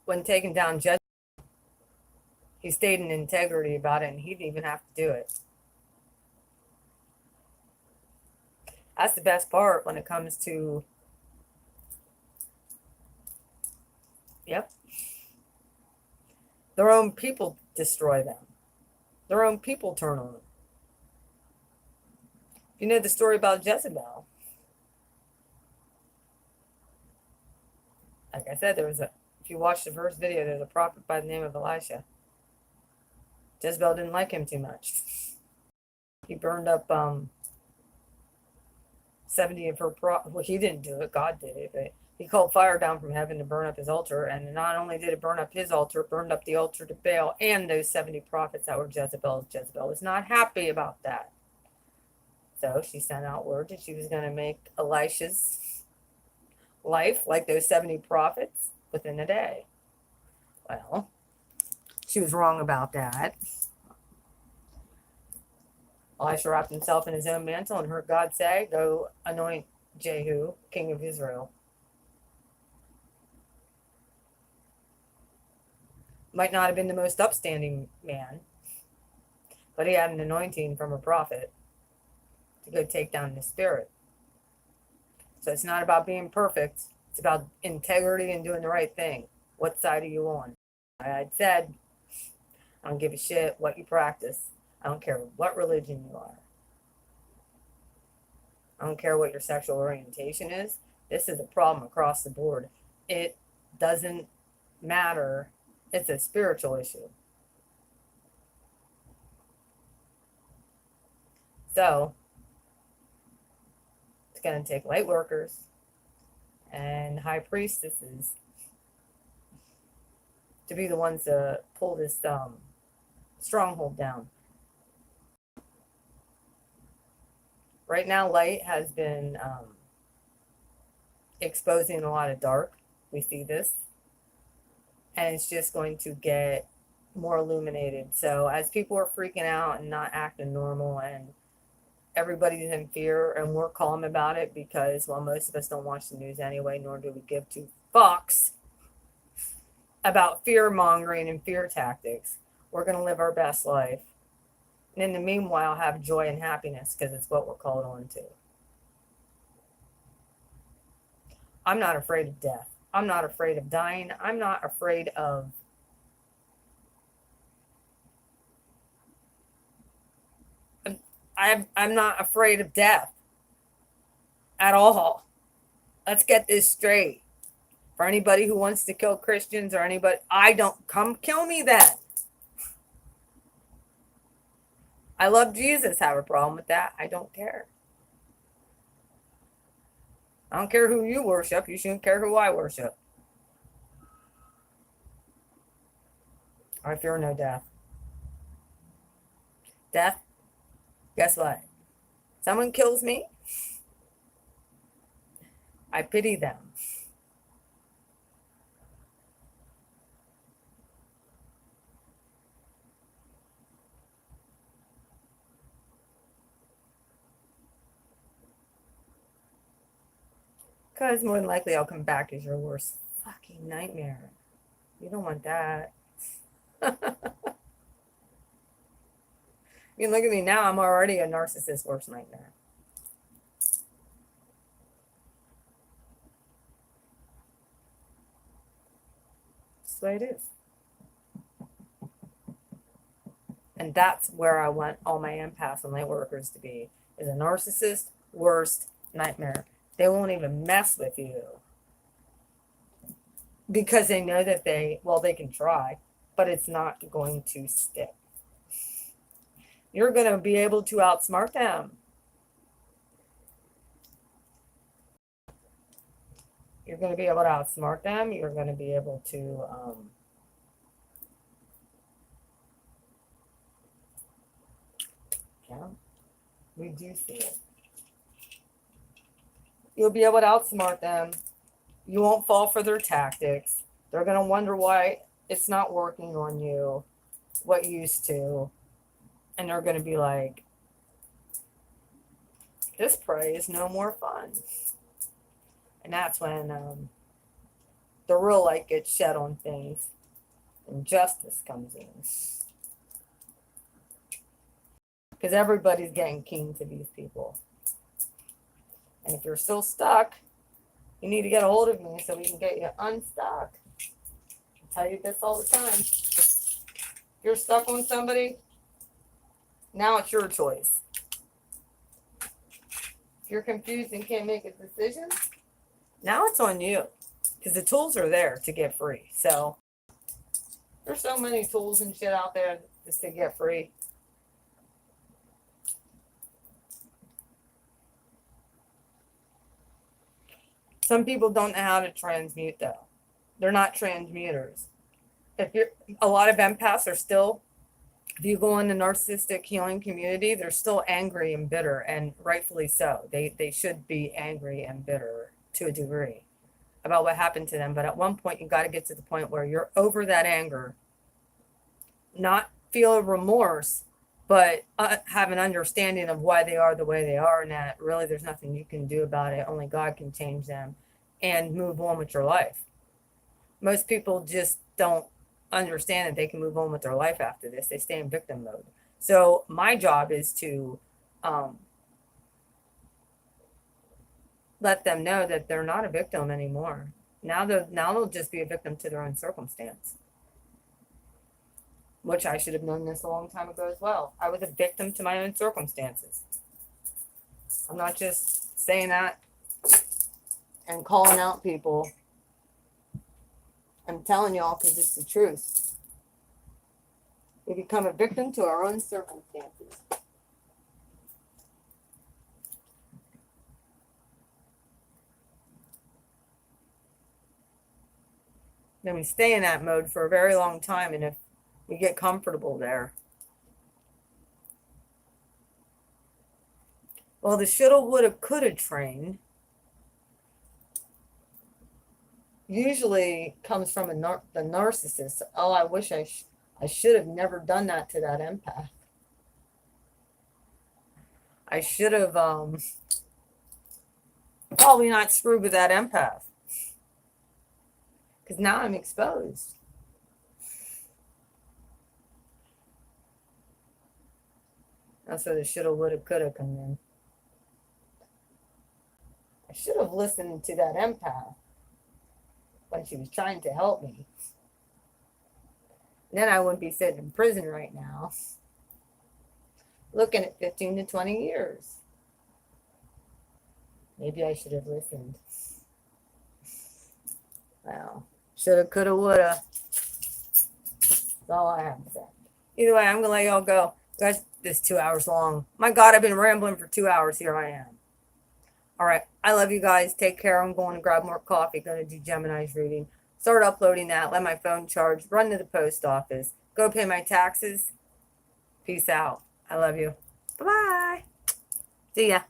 when taken down Jezebel, he stayed in integrity about it, and he didn't even have to do it. That's the best part when it comes to, yep, their own people destroy them. Their own people turn on them. You know the story about Jezebel. Like I said, if you watch the first video, there's a prophet by the name of Elisha. Jezebel didn't like him too much. He burned up 70 of her well, he didn't do it, God did it, but he called fire down from heaven to burn up his altar, and not only did it burn up his altar, it burned up the altar to Baal and those 70 prophets that were Jezebel's. Jezebel was not happy about that. So she sent out word that she was going to make Elisha's life like those 70 prophets within a day. Well, she was wrong about that. Elisha wrapped himself in his own mantle and heard God say, go anoint Jehu, king of Israel. Might not have been the most upstanding man, but he had an anointing from a prophet to go take down the spirit. So it's not about being perfect. It's about integrity and doing the right thing. What side are you on? I said, I don't give a shit what you practice. I don't care what religion you are. I don't care what your sexual orientation is. This is a problem across the board. It doesn't matter. It's a spiritual issue. So, it's going to take light workers and high priestesses to be the ones to pull this stronghold down. Right now, light has been exposing a lot of dark. We see this. And it's just going to get more illuminated. So as people are freaking out and not acting normal, and everybody's in fear, and we're calm about it because, well, most of us don't watch the news anyway, nor do we give two fucks about fear mongering and fear tactics. We're going to live our best life. And in the meanwhile, have joy and happiness, because it's what we're called on to. I'm not afraid of death. I'm not afraid of dying. I'm not afraid of I'm not afraid of death at all. Let's get this straight. For anybody who wants to kill Christians or anybody, I don't, come kill me then. I love Jesus. Have a problem with that? I don't care. I don't care who you worship. You shouldn't care who I worship. I fear no death. Death, guess what? Someone kills me, I pity them. Because more than likely I'll come back as your worst fucking nightmare. You don't want that. You can look at me now, I'm already a narcissist's worst nightmare. That's the way it is. And that's where I want all my empaths and light workers to be, is a narcissist worst nightmare. They won't even mess with you because they know that they can try, but it's not going to stick. You're going to be able to outsmart them. You're going to be able to outsmart them. You're going to be able to yeah, we do see it. You'll be able to outsmart them. You won't fall for their tactics. They're going to wonder why it's not working on you, what used to. And they're going to be like, this prey is no more fun. And that's when the real light gets shed on things and justice comes in. Because everybody's getting keen to these people. And if you're still stuck, you need to get a hold of me so we can get you unstuck. I tell you this all the time. If you're stuck on somebody, now it's your choice. If you're confused and can't make a decision, now it's on you. Because the tools are there to get free. So there's so many tools and shit out there just to get free. Some people don't know how to transmute though. They're not transmuters. A lot of empaths are still, if you go in the narcissistic healing community, they're still angry and bitter, and rightfully so. They should be angry and bitter to a degree about what happened to them. But at one point, you got to get to the point where you're over that anger, not feel remorse, but have an understanding of why they are the way they are, and that really there's nothing you can do about it. Only God can change them, and move on with your life. Most people just don't understand that they can move on with their life after this. They stay in victim mode. So my job is to let them know that they're not a victim anymore. Now they'll just be a victim to their own circumstance. Which I should have known this a long time ago as well. I was a victim to my own circumstances. I'm not just saying that and calling out people. I'm telling y'all because it's the truth. We become a victim to our own circumstances. Then we stay in that mode for a very long time, and if we get comfortable there. Well, the shoulda, woulda, coulda train usually comes from the narcissist. Oh, I wish I should have never done that to that empath. I should have probably not screwed with that empath. Because now I'm exposed. That's where the shoulda, woulda, coulda come in. I should have listened to that empath when she was trying to help me. Then I wouldn't be sitting in prison right now. looking at 15 to 20 years. Maybe I should have listened. Well, shoulda, coulda, woulda. That's all I have to say. Either way, I'm gonna let y'all go. Guys, this 2 hours long. My God, I've been rambling for 2 hours. Here I am. All right. I love you guys. Take care. I'm going to grab more coffee. Going to do Gemini's reading. Start uploading that. Let my phone charge. Run to the post office. Go pay my taxes. Peace out. I love you. Bye bye. See ya.